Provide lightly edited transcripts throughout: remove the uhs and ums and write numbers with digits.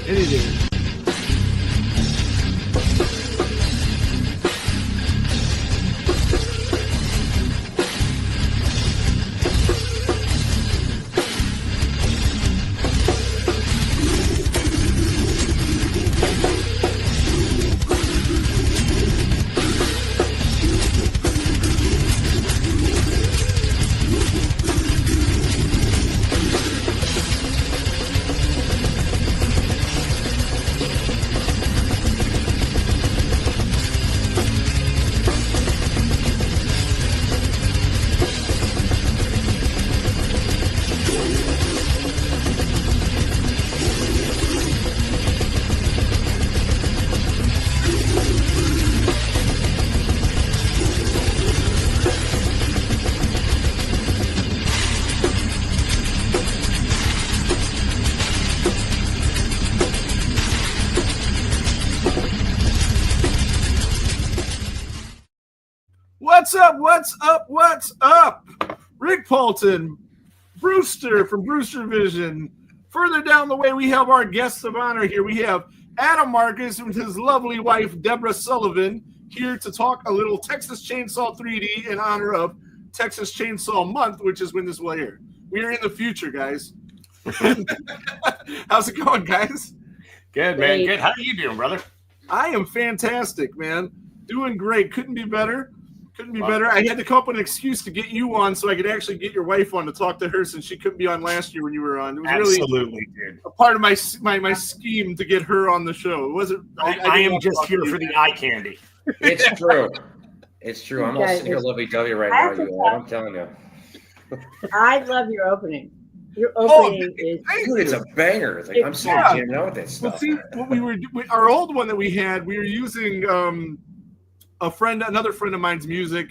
Any day. What's up? What's up? What's up? Rick Paulton, Brewster from Brewster Vision. Further down the way, we have our guests of honor here. We have Adam Marcus and his lovely wife, Debra Sullivan, here to talk a little Texas Chainsaw 3D in honor of Texas Chainsaw Month, which is when this will air. We are in the future, guys. How's it going, guys? Good, man. Good. How are you doing, brother? I am fantastic, man. Doing great. Couldn't be better. Couldn't be better. I had to come up with an excuse to get you on so I could actually get your wife on to talk to her since she couldn't be on last year when you were on. It was Absolutely, really a part of my scheme to get her on the show. It wasn't. I am just here for the eye candy. It's true. It's true. I'm all sitting here lovey-dovey right now. I'm telling you. I love your opening. Your opening is dude, it's a banger. It's like I'm sitting here jamming out with this stuff. Well, see, what our old one that we had, we were using another friend of mine's music,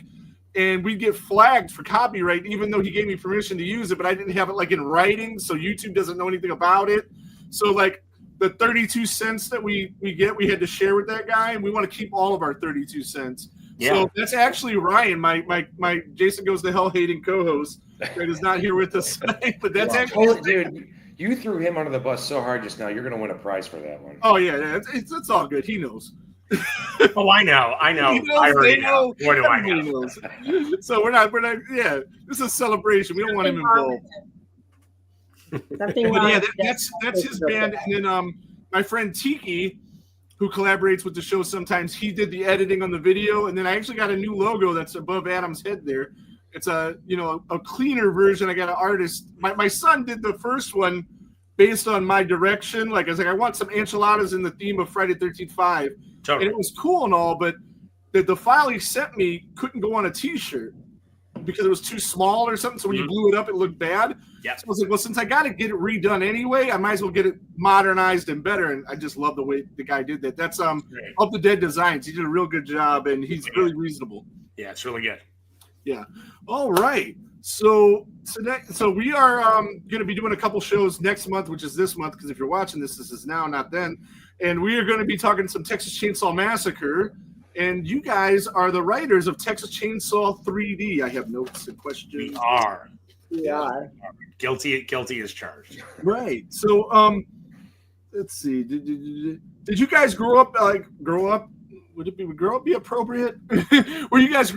and we'd get flagged for copyright even though he gave me permission to use it, but I didn't have it like in writing, so YouTube doesn't know anything about it. So like the 32 cents that we get, we had to share with that guy, and we want to keep all of our 32 cents. Yeah. So that's actually Ryan, my Jason Goes to Hell hating co-host that is not here with us tonight, but that's actually dude. You threw him under the bus so hard just now. You're going to win a prize for that one. Oh yeah, it's all good. He knows. Oh, I know. I already know. What do I know? So we're not. Yeah, this is a celebration. We don't want him involved. But yeah, that's his band. And then my friend Tiki, who collaborates with the show sometimes, he did the editing on the video. And then I actually got a new logo that's above Adam's head there. It's a cleaner version. I got an artist. My son did the first one based on my direction. Like I was like, I want some enchiladas in the theme of Friday 13th 5. Totally. And it was cool and all, but the file he sent me couldn't go on a T-shirt because it was too small or something. So when you blew it up, it looked bad. Yeah. So I was like, well, since I got to get it redone anyway, I might as well get it modernized and better. And I just love the way the guy did that. That's Up the Dead Designs. He did a real good job, and he's really reasonable. Yeah, it's really good. Yeah. All right. So we are going to be doing a couple shows next month, which is this month, because if you're watching this is now, not then. And we are going to be talking some Texas Chainsaw Massacre. And you guys are the writers of Texas Chainsaw 3D. I have notes and questions. We are. Yeah. Guilty as charged. Right. So let's see. Did you guys grow up? Would grow up be appropriate? Were you guys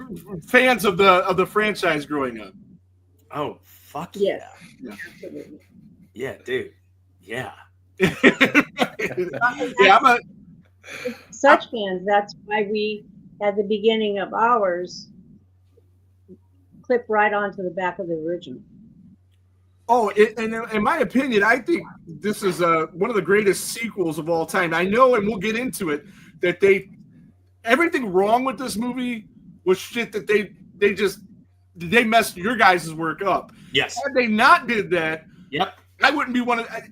fans of the franchise growing up? Oh, fuck yeah. Yeah, dude. Yeah. Yeah, such fans. That's why we, at the beginning of ours, clip right onto the back of the original. Oh, and in my opinion, I think this is one of the greatest sequels of all time. I know, and we'll get into it, that everything wrong with this movie was shit that they messed your guys' work up. Yes. Had they not did that, yep, I wouldn't be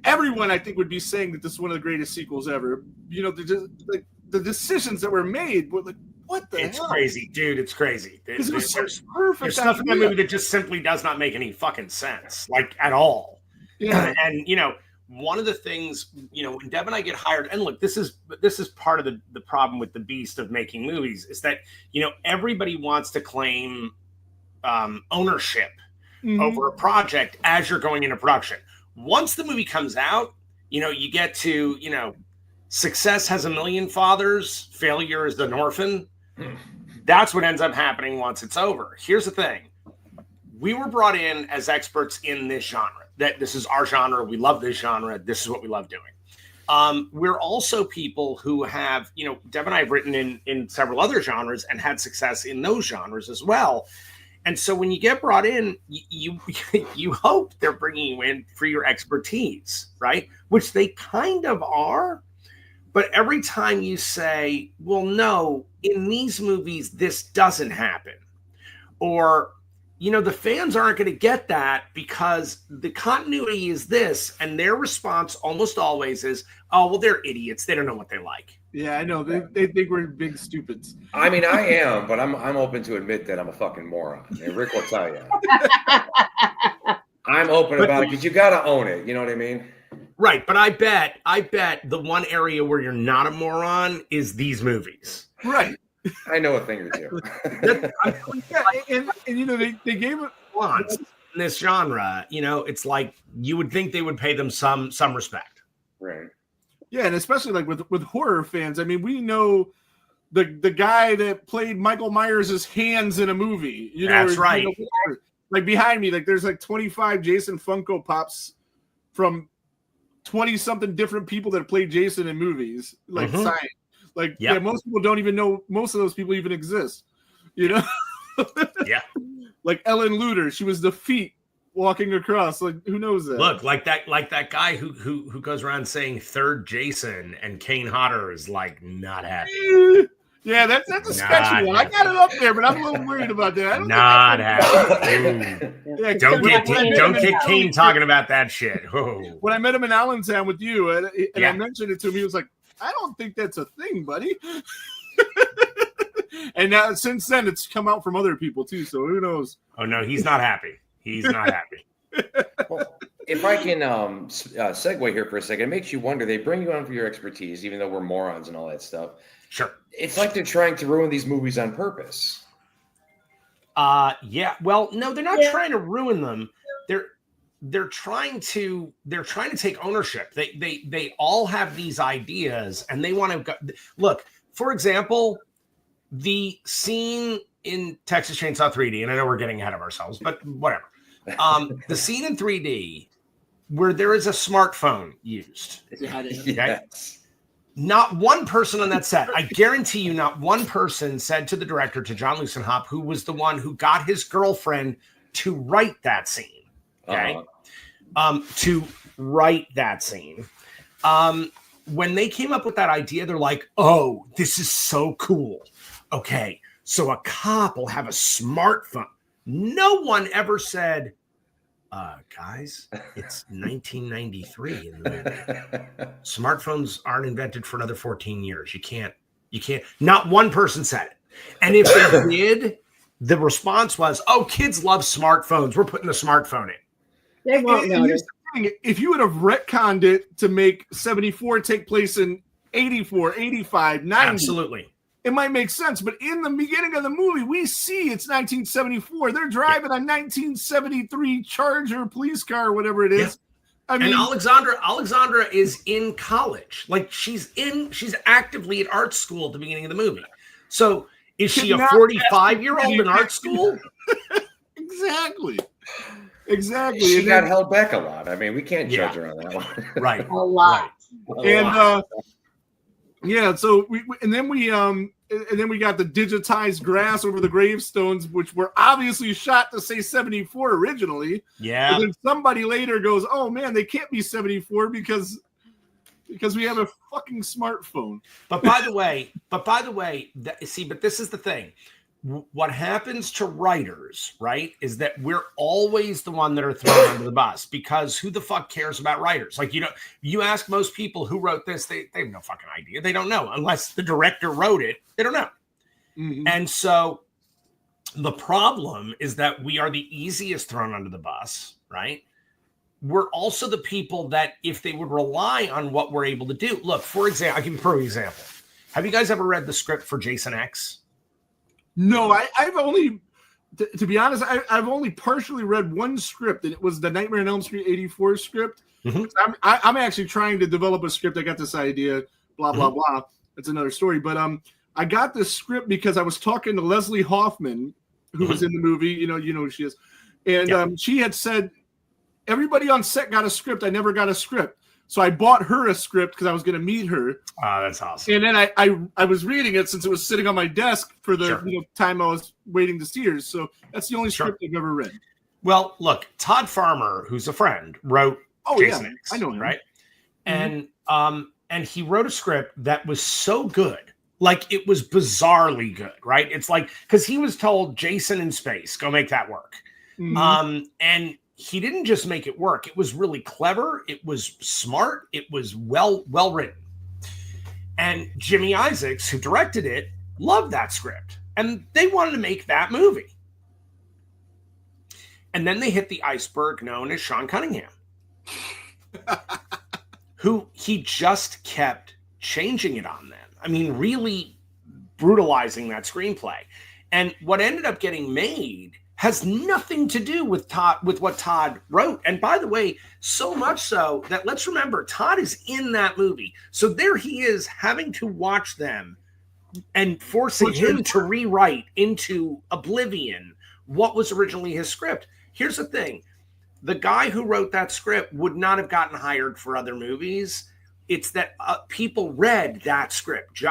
everyone I think would be saying that this is one of the greatest sequels ever. The decisions that were made were like, what the hell? It's crazy, dude. It's crazy. Because it was such perfect. There's stuff in that movie that just simply does not make any fucking sense, like at all. Yeah. And one of the things, when Deb and I get hired, and look, this is part of the problem with the beast of making movies is that, everybody wants to claim ownership over a project as you're going into production. Once the movie comes out, You get to, success has a million fathers, failure is an orphan. That's what ends up happening once it's over. Here's the thing. We were brought in as experts in this genre. That this is our genre. We love this genre. This is what we love doing. We're also people who have, Deb and I have written in several other genres and had success in those genres as well. And so when you get brought in, you hope they're bringing you in for your expertise, right? Which they kind of are. But every time you say, well, no, in these movies, this doesn't happen. Or, the fans aren't going to get that because the continuity is this. And their response almost always is, oh, well, they're idiots. They don't know what they like. Yeah, I know. They think we're big stupids. I mean, I am, but I'm open to admit that I'm a fucking moron. And Rick will tell you. I'm open about it because you got to own it. You know what I mean? Right. But I bet the one area where you're not a moron is these movies. Right. I know a thing or two. and they gave it once in this genre. It's like you would think they would pay them some respect. Right. Yeah, and especially like with horror fans. I mean, we know the guy that played Michael Myers' hands in a movie. That's right. Like behind me, like there's like 25 Jason Funko Pops from 20-something different people that played Jason in movies. Like science. Like, yeah, most people don't even know most of those people even exist, Yeah. Like Ellen Luder, she was the feet walking across. Like, who knows that? Look, like that guy who goes around saying third Jason, and Kane Hodder is like not happy. Yeah, that's a sketchy one. I got it up there, but I'm a little worried about that. Not happy. Yeah, don't get Kane talking about that shit. Oh. When I met him in Allentown with you, and I mentioned it to him, he was like, I don't think that's a thing, buddy. And now since then, it's come out from other people too. So who knows? Oh no, he's not happy. He's not happy. Well, if I can segue here for a second, it makes you wonder. They bring you on for your expertise, even though we're morons and all that stuff. Sure. It's like they're trying to ruin these movies on purpose. Yeah. Well, no, they're not trying to ruin them. They're trying to take ownership. They all have these ideas, and they want to look. For example, the scene in Texas Chainsaw 3D, and I know we're getting ahead of ourselves, but whatever. The scene in 3D where there is a smartphone used. Okay? Yes. Not one person on that set, I guarantee you, not one person said to the director, to John Lucenhop, who was the one who got his girlfriend to write that scene. Okay. To write that scene. When they came up with that idea, they're like, oh, this is so cool. Okay, so a cop will have a smartphone. No one ever said, guys, it's 1993 in the movie. Smartphones aren't invented for another 14 years. You can't, not one person said it. And if they did, the response was, oh, kids love smartphones. We're putting the smartphone in. They won't notice. If you would have retconned it to make 74 take place in 84, 85, 90. Absolutely. It might make sense, but in the beginning of the movie, we see it's 1974. They're driving a 1973 Charger police car, or whatever it is. Yeah. I mean, and Alexandra is in college. Like she's actively at art school at the beginning of the movie. So is she a 45-year-old in art school? Exactly. She got held back a lot. I mean, we can't judge her on that one. Right. A lot. Right. So we got the digitized grass over the gravestones, which were obviously shot to say 74 originally. Yeah. And then somebody later goes, oh man, they can't be 74 because we have a fucking smartphone. But by the way, but this is the thing. What happens to writers, right, is that we're always the one that are thrown under the bus, because who the fuck cares about writers? Like, you ask most people who wrote this, they have no fucking idea. They don't know unless the director wrote it. They don't know. Mm-hmm. And so the problem is that we are the easiest thrown under the bus, right? We're also the people that if they would rely on what we're able to do. Look, for example, I'll give you a perfect example. Have you guys ever read the script for Jason X? No, I've only To be honest, I've only partially read one script, and it was the Nightmare on Elm Street '84 script. Mm-hmm. I'm actually trying to develop a script. I got this idea, blah blah blah. That's another story. But I got this script because I was talking to Leslie Hoffman, who was in the movie. You know who she is, and she had said everybody on set got a script. I never got a script. So I bought her a script because I was going to meet her. Oh, that's awesome. And then I was reading it since it was sitting on my desk for the time I was waiting to see her. So that's the only script I've ever read. Well, look, Todd Farmer, who's a friend, wrote Jason X, I know him. Right? Mm-hmm. And he wrote a script that was so good. Like, it was bizarrely good, right? It's like, because he was told Jason in space, go make that work. Mm-hmm. And he didn't just make it work. It was really clever. It was smart. It was well written. And Jimmy Isaacs, who directed it, loved that script. And they wanted to make that movie. And then they hit the iceberg known as Sean Cunningham, who he just kept changing it on them. I mean, really brutalizing that screenplay. And what ended up getting made has nothing to do with what Todd wrote. And by the way, so much so that let's remember, Todd is in that movie. So there he is having to watch them and forcing him to rewrite into oblivion what was originally his script. Here's the thing. The guy who wrote that script would not have gotten hired for other movies. It's that people read that script,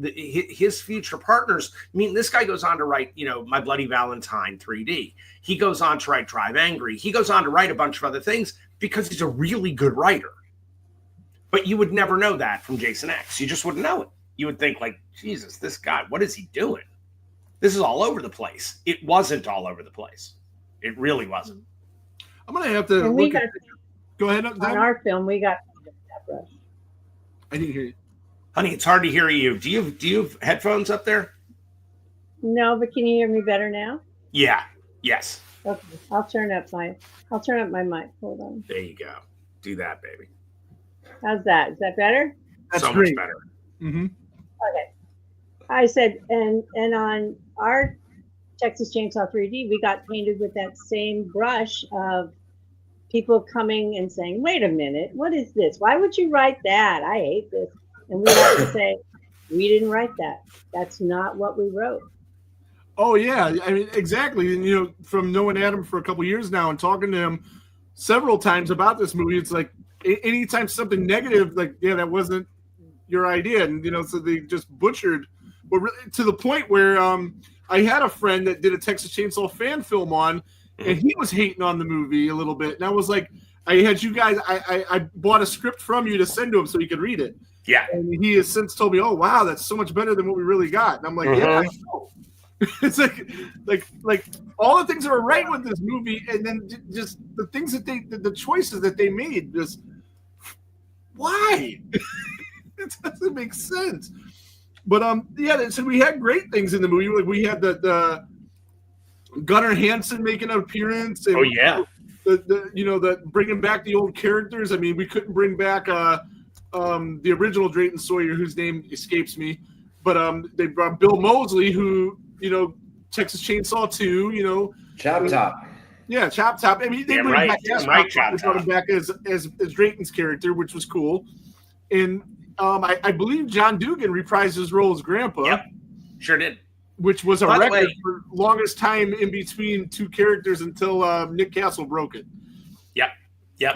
his future partners. I mean, this guy goes on to write, My Bloody Valentine 3D. He goes on to write Drive Angry. He goes on to write a bunch of other things because he's a really good writer. But you would never know that from Jason X. You just wouldn't know it. You would think like, Jesus, this guy, what is he doing? This is all over the place. It wasn't all over the place. It really wasn't. I'm going to have to look at it. Go ahead. On our film, we got Debra. I didn't hear you. Honey, it's hard to hear you. Do you have headphones up there? No, but can you hear me better now? Yeah. Yes. Okay. I'll turn up my mic. Hold on. There you go. Do that, baby. How's that? Is that better? That's so great. Much better. Mm-hmm. Okay. I said, and on our Texas Chainsaw 3D, we got painted with that same brush of people coming and saying, wait a minute, what is this? Why would you write that? I hate this. And we have to say, we didn't write that. That's not what we wrote. Oh, yeah. I mean, exactly. And, from knowing Adam for a couple of years now and talking to him several times about this movie, it's like anytime something negative, like, yeah, that wasn't your idea. And, so they just butchered. But really, to the point where I had a friend that did a Texas Chainsaw fan film on, and he was hating on the movie a little bit. And I was like, I had you guys, I bought a script from you to send to him so he could read it. Yeah. And he has since told me, oh, wow, that's so much better than what we really got. And I'm like, yeah, I know. It's like all the things that were right with this movie. And then just the things that the choices that they made, just why? It doesn't make sense. But, so we had great things in the movie. Like we had the Gunnar Hansen making an appearance. And, the bringing back the old characters. I mean, we couldn't bring back the original Drayton Sawyer, whose name escapes me, but they brought Bill Moseley, who Texas Chainsaw 2, Chop Top. Yeah, Chop Top. I mean, they brought him back as Drayton's character, which was cool. And I believe John Dugan reprised his role as Grandpa. Yep, sure did. Which was a record for longest time in between two characters until Nick Castle broke it. Yep.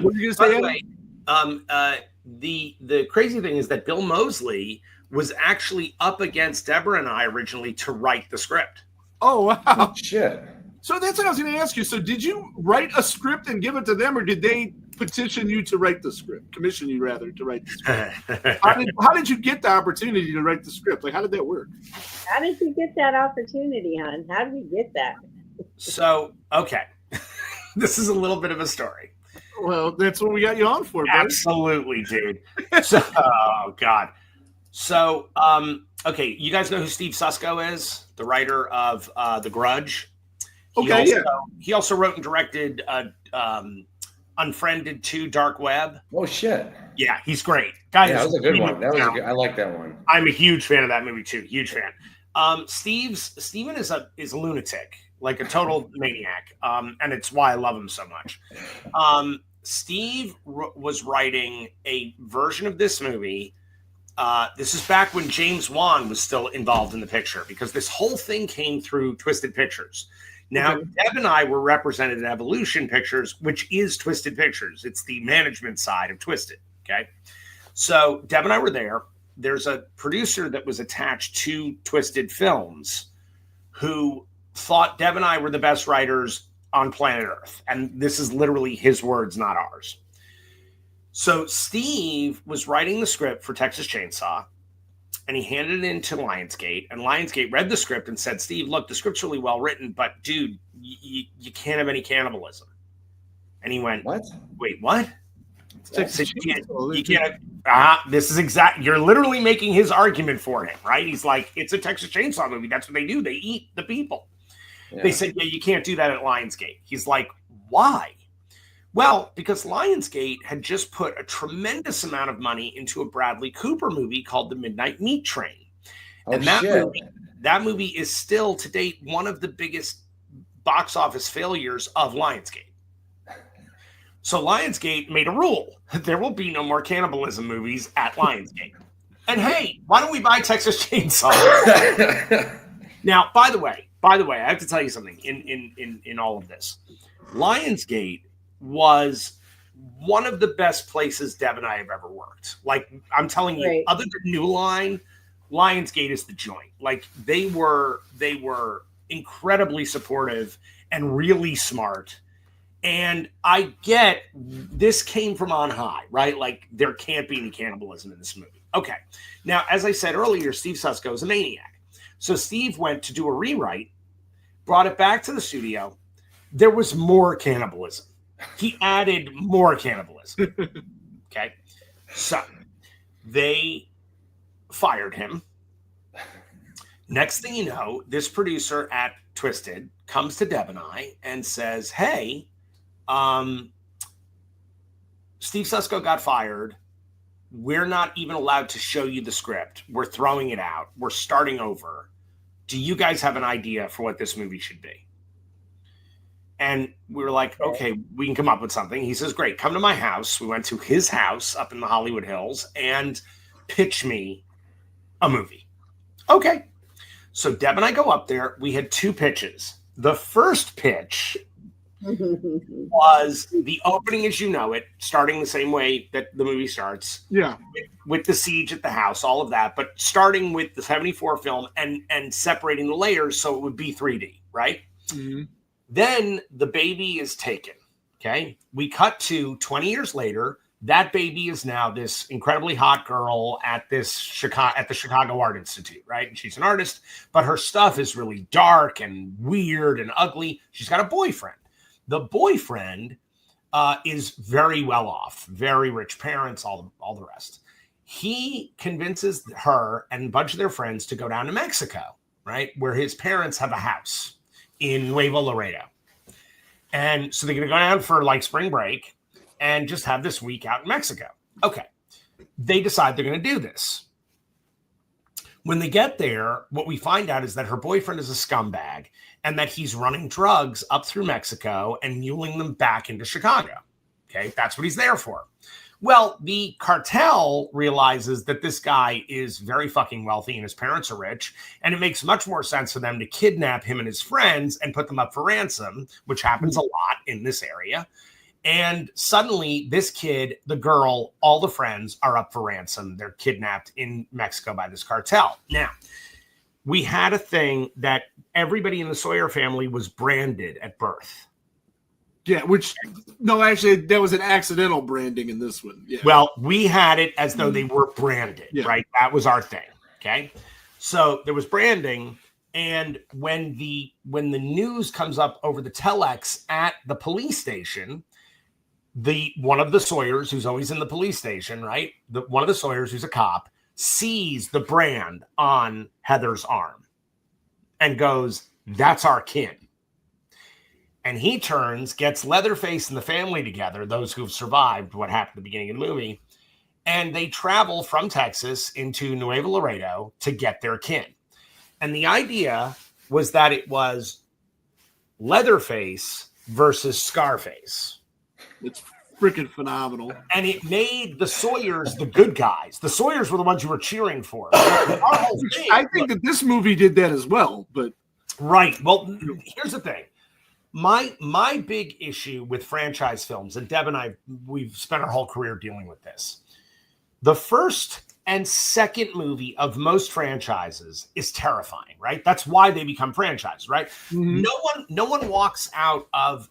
What were you going to say? The crazy thing is that Bill Moseley was actually up against Debra and I originally to write the script. Oh, wow. Shit. So that's what I was going to ask you. So did you write a script and give it to them, or did they petition you to write the script? Commission you, rather, to write the script? How did you get the opportunity to write the script? Like, how did that work? How did you get that opportunity, hon? How did we get that? So, okay. This is a little bit of a story. Well, that's what we got you on for, buddy. Absolutely, dude. So, oh, God. So, okay, you guys know who Steve Susko is? The writer of The Grudge. He also wrote and directed Unfriended 2 Dark Web. Oh, shit. Yeah, he's great. Guy, that was a good one. I like that one. I'm a huge fan of that movie, too. Huge fan. Steven is a lunatic, like a total maniac, and it's why I love him so much. Steve was writing a version of this movie. This is back when James Wan was still involved in the picture, because this whole thing came through Twisted Pictures. Now, Deb and I were represented in Evolution Pictures, which is Twisted Pictures. It's the management side of Twisted. Okay, so Deb and I were there. There's a producer that was attached to Twisted Films who thought Deb and I were the best writers on planet Earth. And this is literally his words, not ours. So Steve was writing the script for Texas Chainsaw, and he handed it in to Lionsgate, and Lionsgate read the script and said, Steve, look, the script's really well written, but dude, you can't have any cannibalism. And he went, what? Wait, what? You can't. This is exact. You're literally making his argument for him, right? He's like, it's a Texas Chainsaw movie. That's what they do. They eat the people. Yeah. They said, yeah, you can't do that at Lionsgate. He's like, why? Well, because Lionsgate had just put a tremendous amount of money into a Bradley Cooper movie called The Midnight Meat Train. And that movie is still, to date, one of the biggest box office failures of Lionsgate. So Lionsgate made a rule. There will be no more cannibalism movies at Lionsgate. And hey, why don't we buy Texas Chainsaw? Now, by the way, I have to tell you something in all of this. Lionsgate was one of the best places Deb and I have ever worked. Like, I'm telling you, other than New Line, Lionsgate is the joint. Like, they were incredibly supportive and really smart. And I get this came from on high, right? Like, there can't be any cannibalism in this movie. Okay. Now, as I said earlier, Steve Susko is a maniac. So Steve went to do a rewrite, brought it back to the studio. There was more cannibalism. He added more cannibalism. Okay. So they fired him. Next thing you know, this producer at Twisted comes to Deb and I and says, hey, Steve Susko got fired. We're not even allowed to show you the script. We're throwing it out. We're starting over. Do you guys have an idea for what this movie should be? And we were like, okay, we can come up with something. He says, great, come to my house. We went to his house up in the Hollywood Hills and pitch me a movie. Okay. So Deb and I go up there. We had two pitches. The first pitch was the opening as you know it, starting the same way that the movie starts. Yeah. With the siege at the house, all of that, but starting with the 74 film and separating the layers so it would be 3D, right? Mm-hmm. Then the baby is taken. Okay. We cut to 20 years later. That baby is now this incredibly hot girl at the Chicago Art Institute, right? And she's an artist, but her stuff is really dark and weird and ugly. She's got a boyfriend. The boyfriend is very well off, very rich parents, all the rest. He convinces her and a bunch of their friends to go down to Mexico, right? Where his parents have a house in Nuevo Laredo. And so they're going to go down for like spring break and just have this week out in Mexico. Okay. They decide they're going to do this. When they get there, what we find out is that her boyfriend is a scumbag and that he's running drugs up through Mexico and muling them back into Chicago. Okay. That's what he's there for. Well, the cartel realizes that this guy is very fucking wealthy and his parents are rich, and it makes much more sense for them to kidnap him and his friends and put them up for ransom, which happens a lot in this area. And suddenly this kid, the girl, all the friends are up for ransom. They're kidnapped in Mexico by this cartel. Now, we had a thing that everybody in the Sawyer family was branded at birth. Yeah, actually, there was an accidental branding in this one. Yeah. Well, we had it as though they were branded, right? That was our thing, okay? So there was branding, and when the news comes up over the telex at the police station, one of the Sawyers, who's always in the police station, right? One of the Sawyers, who's a cop, sees the brand on Heather's arm and goes, "That's our kin." And he turns, gets Leatherface and the family together, those who've survived what happened at the beginning of the movie, and they travel from Texas into Nuevo Laredo to get their kin. And the idea was that it was Leatherface versus Scarface. It's freaking phenomenal. And it made the Sawyers the good guys. The Sawyers were the ones you were cheering for. I think that this movie did that as well, but right. Well, here's the thing. My big issue with franchise films, and Deb and I, we've spent our whole career dealing with this. The first and second movie of most franchises is terrifying, right? That's why they become franchises, right? Mm-hmm. No one walks out of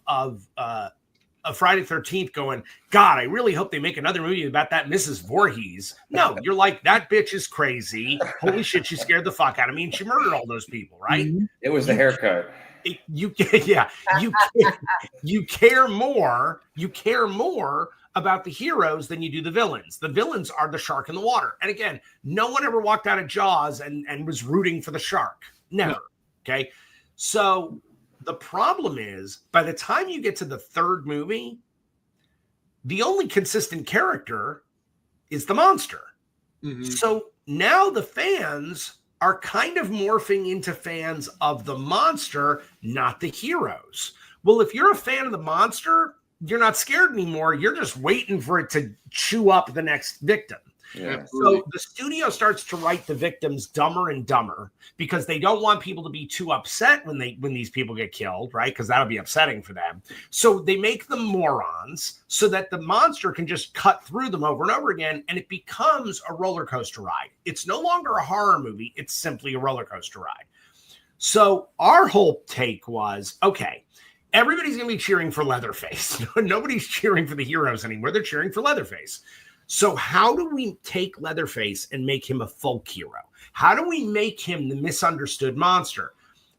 Friday the 13th going, God, I really hope they make another movie about that Mrs. Voorhees. No, you're like, that bitch is crazy. Holy shit, she scared the fuck out of me, and she murdered all those people, right? Mm-hmm. It was the haircut. You care more about the heroes than you do the villains. The villains are the shark in the water. And again, no one ever walked out of Jaws and was rooting for the shark. Never. Okay. So the problem is, by the time you get to the third movie, the only consistent character is the monster. Mm-hmm. So now the fans are kind of morphing into fans of the monster, not the heroes. Well, if you're a fan of the monster, you're not scared anymore. You're just waiting for it to chew up the next victim. Yeah. So the studio starts to write the victims dumber and dumber because they don't want people to be too upset when these people get killed, right? Because that'll be upsetting for them. So they make them morons so that the monster can just cut through them over and over again, and it becomes a roller coaster ride. It's no longer a horror movie. It's simply a roller coaster ride. So our whole take was, okay, everybody's going to be cheering for Leatherface. Nobody's cheering for the heroes anymore. They're cheering for Leatherface. So how do we take Leatherface and make him a folk hero? How do we make him the misunderstood monster?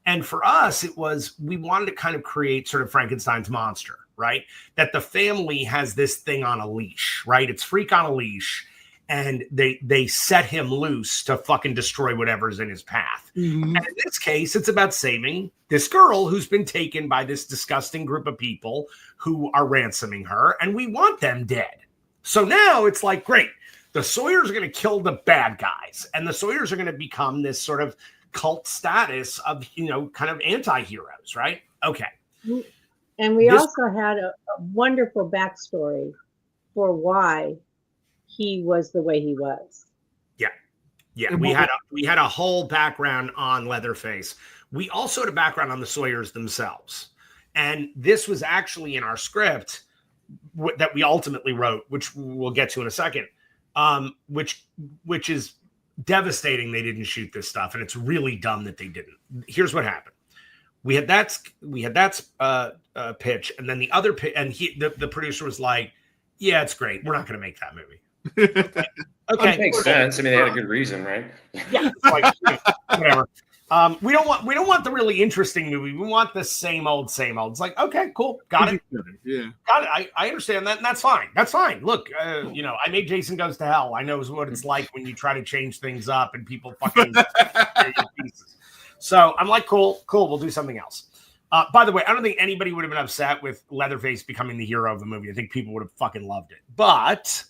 And for us, it was, we wanted to kind of create sort of Frankenstein's monster, right? That the family has this thing on a leash, right? It's Freak on a leash. And they set him loose to fucking destroy whatever's in his path. Mm-hmm. And in this case, it's about saving this girl who's been taken by this disgusting group of people who are ransoming her. And we want them dead. So now it's like, great, the Sawyers are going to kill the bad guys. And the Sawyers are going to become this sort of cult status of, kind of anti-heroes, right? Okay. And we also had a wonderful backstory for why he was the way he was. Yeah. We had a whole background on Leatherface. We also had a background on the Sawyers themselves. And this was actually in our script that we ultimately wrote, which we'll get to in a second, which is devastating. They didn't shoot this stuff, and it's really dumb that they didn't. Here's what happened. We had that pitch, and then the other pitch, and the producer was like, yeah, it's great. We're not going to make that movie. Okay. It makes sense. I mean, they had a good reason, right? Yeah. Like, whatever. We don't want the really interesting movie. We want the same old. It's like, okay, cool. Got it. Yeah. Got it. I understand that. And that's fine. That's fine. Look, I made Jason Goes to Hell. I know what it's like when you try to change things up and people fucking tear your pieces. So I'm like, cool. We'll do something else. By the way, I don't think anybody would have been upset with Leatherface becoming the hero of the movie. I think people would have fucking loved it. But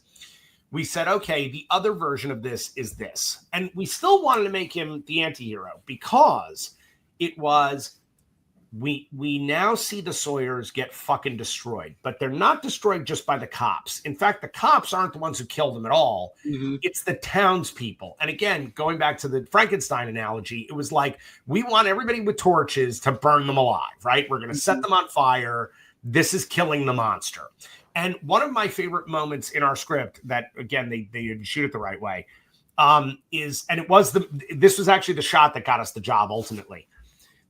we said, okay, the other version of this is this. And we still wanted to make him the anti-hero because it was, we now see the Sawyers get fucking destroyed, but they're not destroyed just by the cops. In fact, the cops aren't the ones who killed them at all. Mm-hmm. It's the townspeople. And again, going back to the Frankenstein analogy, it was like, we want everybody with torches to burn them alive, right? We're going to set them on fire. This is killing the monster. And one of my favorite moments in our script that, again, they didn't shoot it the right way, this was actually the shot that got us the job ultimately.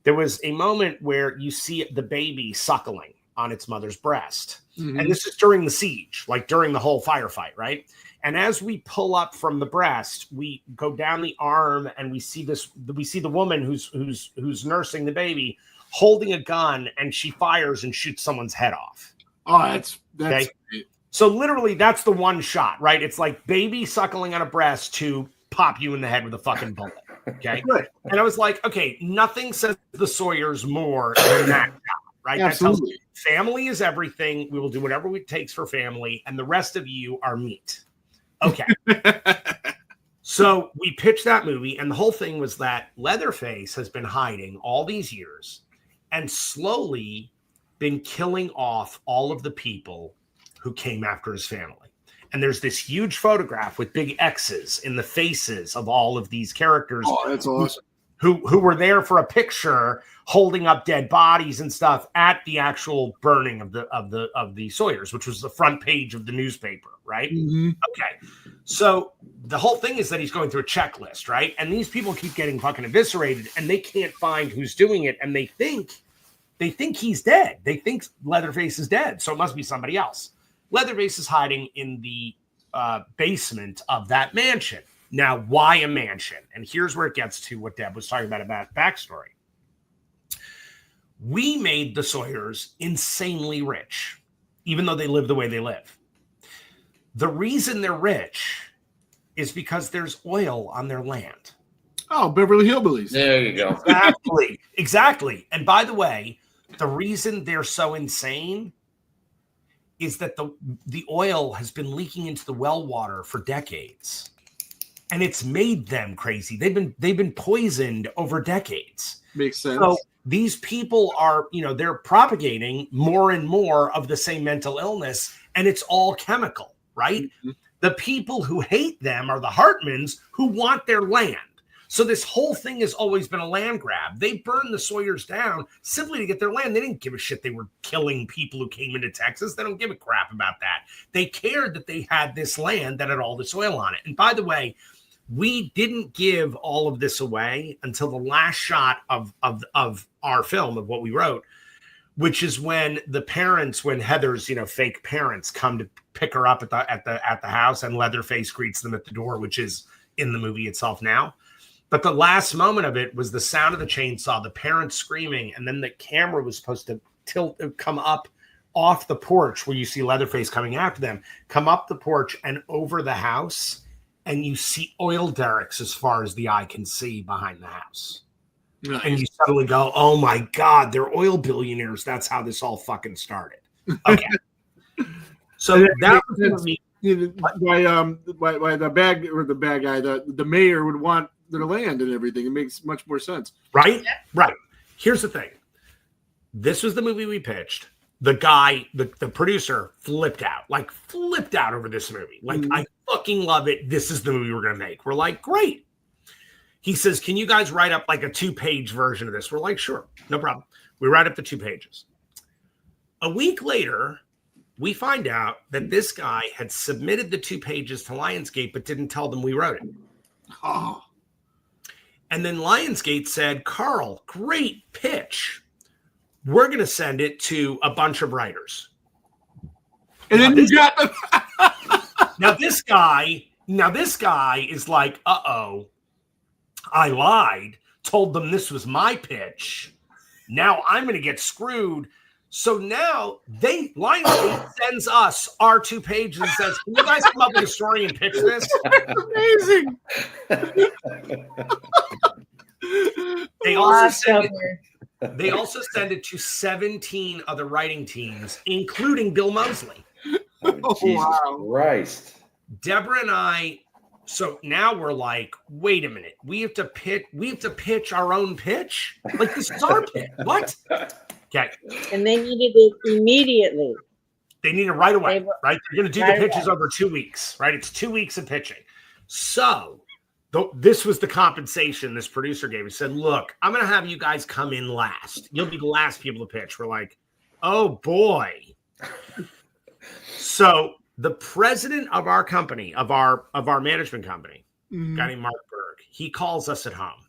There was a moment where you see the baby suckling on its mother's breast. Mm-hmm. And this is during the siege, like during the whole firefight, right? And as we pull up from the breast, we go down the arm and we see the woman who's nursing the baby holding a gun, and she fires and shoots someone's head off. Oh, that's okay? So literally that's the one shot, right? It's like baby suckling on a breast to pop you in the head with a fucking bullet. Okay. Right. And I was like, okay, nothing says the Sawyers more than that shot, right? Absolutely. That tells me family is everything. We will do whatever it takes for family, and the rest of you are meat. Okay. So we pitched that movie, and the whole thing was that Leatherface has been hiding all these years and slowly been killing off all of the people who came after his family. And there's this huge photograph with big X's in the faces of all of these characters. Oh, that's awesome. Who were there for a picture holding up dead bodies and stuff at the actual burning of the Sawyers, which was the front page of the newspaper, right? Mm-hmm. Okay. So the whole thing is that he's going through a checklist, right? And these people keep getting fucking eviscerated and they can't find who's doing it. And they think he's dead. They think Leatherface is dead. So it must be somebody else. Leatherface is hiding in the basement of that mansion. Now, why a mansion? And here's where it gets to what Deb was talking about backstory. We made the Sawyers insanely rich, even though they live the way they live. The reason they're rich is because there's oil on their land. Oh, Beverly Hillbillies. There you go. Exactly. And by the way, the reason they're so insane is that the oil has been leaking into the well water for decades. And it's made them crazy. They've been poisoned over decades. Makes sense. So these people are, they're propagating more and more of the same mental illness, and it's all chemical, right? Mm-hmm. The people who hate them are the Hartmans who want their land. So this whole thing has always been a land grab. They burned the Sawyers down simply to get their land. They didn't give a shit they were killing people who came into Texas. They don't give a crap about that. They cared that they had this land that had all this oil on it. And by the way, we didn't give all of this away until the last shot of our film, of what we wrote, which is when the parents, when Heather's, fake parents come to pick her up at the house, and Leatherface greets them at the door, which is in the movie itself now. But the last moment of it was the sound of the chainsaw, the parents screaming, and then the camera was supposed to come up off the porch where you see Leatherface coming after them, come up the porch and over the house. And you see oil derricks as far as the eye can see behind the house. Nice. And you suddenly go, oh my God, they're oil billionaires. That's how this all fucking started. Okay. So that was why the bad guy, the mayor would want their land and everything. It makes much more sense. Right? Yeah. Right. Here's the thing. This was the movie we pitched. The guy, the producer, flipped out over this movie. I fucking love it. This is the movie we're going to make. We're like, great. He says, can you guys write up like a 2-page version of this? We're like, sure, no problem. We write up the 2 pages. A week later, we find out that this guy had submitted the 2 pages to Lionsgate, but didn't tell them we wrote it. Oh. And then Lionsgate said, Carl, great pitch. We're going to send it to a bunch of writers. And then you got them. Now this guy is like, uh-oh, I lied, told them this was my pitch. Now I'm going to get screwed. So now Lionsgate sends us our 2 pages and says, can you guys come up with a story and pitch this? That's amazing. They also send it to 17 other writing teams, including Bill Moseley. Oh, Jesus Christ. Debra and I, so now we're like, wait a minute, we have to pitch our own pitch? Like, this is our pitch. What? Okay. And they needed it immediately. They need it right away, right? They're going to do the pitches over 2 weeks, right? It's 2 weeks of pitching. So this was the compensation this producer gave. He said, look, I'm going to have you guys come in last. You'll be the last people to pitch. We're like, oh boy. So the president of our company, of our management company, a guy named Mark Berg, he calls us at home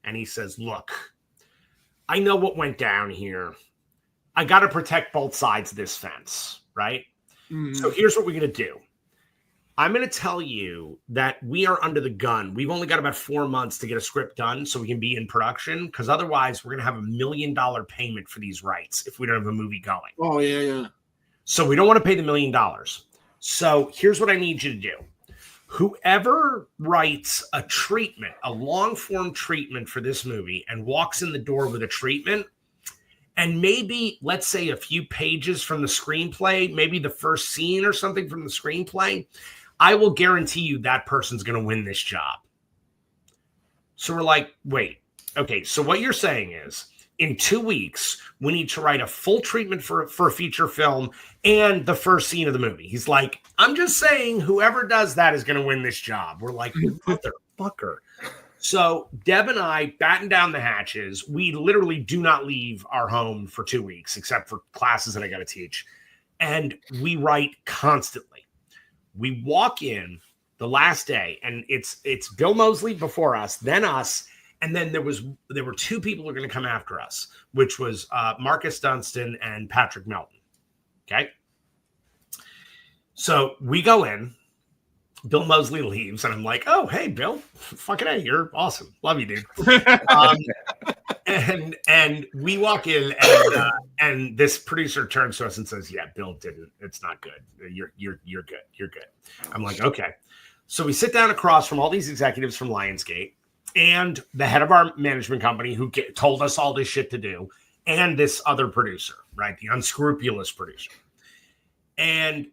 and he says, look, I know what went down here. I got to protect both sides of this fence, right? Mm-hmm. So here's what we're going to do. I'm going to tell you that we are under the gun. We've only got about 4 months to get a script done so we can be in production, because otherwise we're going to have $1 million payment for these rights if we don't have a movie going. Oh, yeah. So we don't want to pay the $1 million. So here's what I need you to do. Whoever writes a treatment, a long-form treatment for this movie and walks in the door with a treatment, and maybe, let's say, a few pages from the screenplay, maybe the first scene or something from the screenplay, I will guarantee you that person's going to win this job. So we're like, wait, okay. So what you're saying is in 2 weeks, we need to write a full treatment for a feature film and the first scene of the movie. He's like, I'm just saying whoever does that is going to win this job. We're like, motherfucker. So Deb and I batten down the hatches. We literally do not leave our home for 2 weeks, except for classes that I got to teach. And we write constantly. We walk in the last day, and it's Bill Moseley before us, then us, and then there were 2 people who are going to come after us, which was Marcus Dunstan and Patrick Melton. Okay, so we go in. Bill Moseley leaves, and I'm like, "Oh, hey, Bill, fucking hey, you're awesome, love you, dude." And we walk in, and this producer turns to us and says, "Yeah, Bill didn't. It's not good. You're good. You're good." I'm like, "Okay." So we sit down across from all these executives from Lionsgate and the head of our management company who told us all this shit to do, and this other producer, right, the unscrupulous producer, and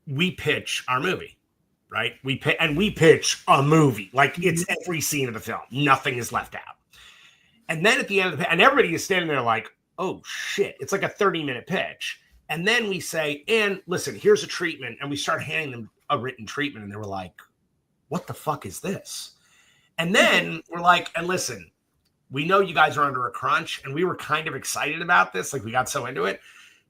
we pitch our movie. Right. We pitch a movie. Like it's every scene of the film. Nothing is left out. And then at the end of and everybody is standing there like, oh shit. It's like a 30-minute pitch. And then we say, and listen, here's a treatment. And we start handing them a written treatment. And they were like, what the fuck is this? And then we're like, and listen, we know you guys are under a crunch. And we were kind of excited about this. Like we got so into it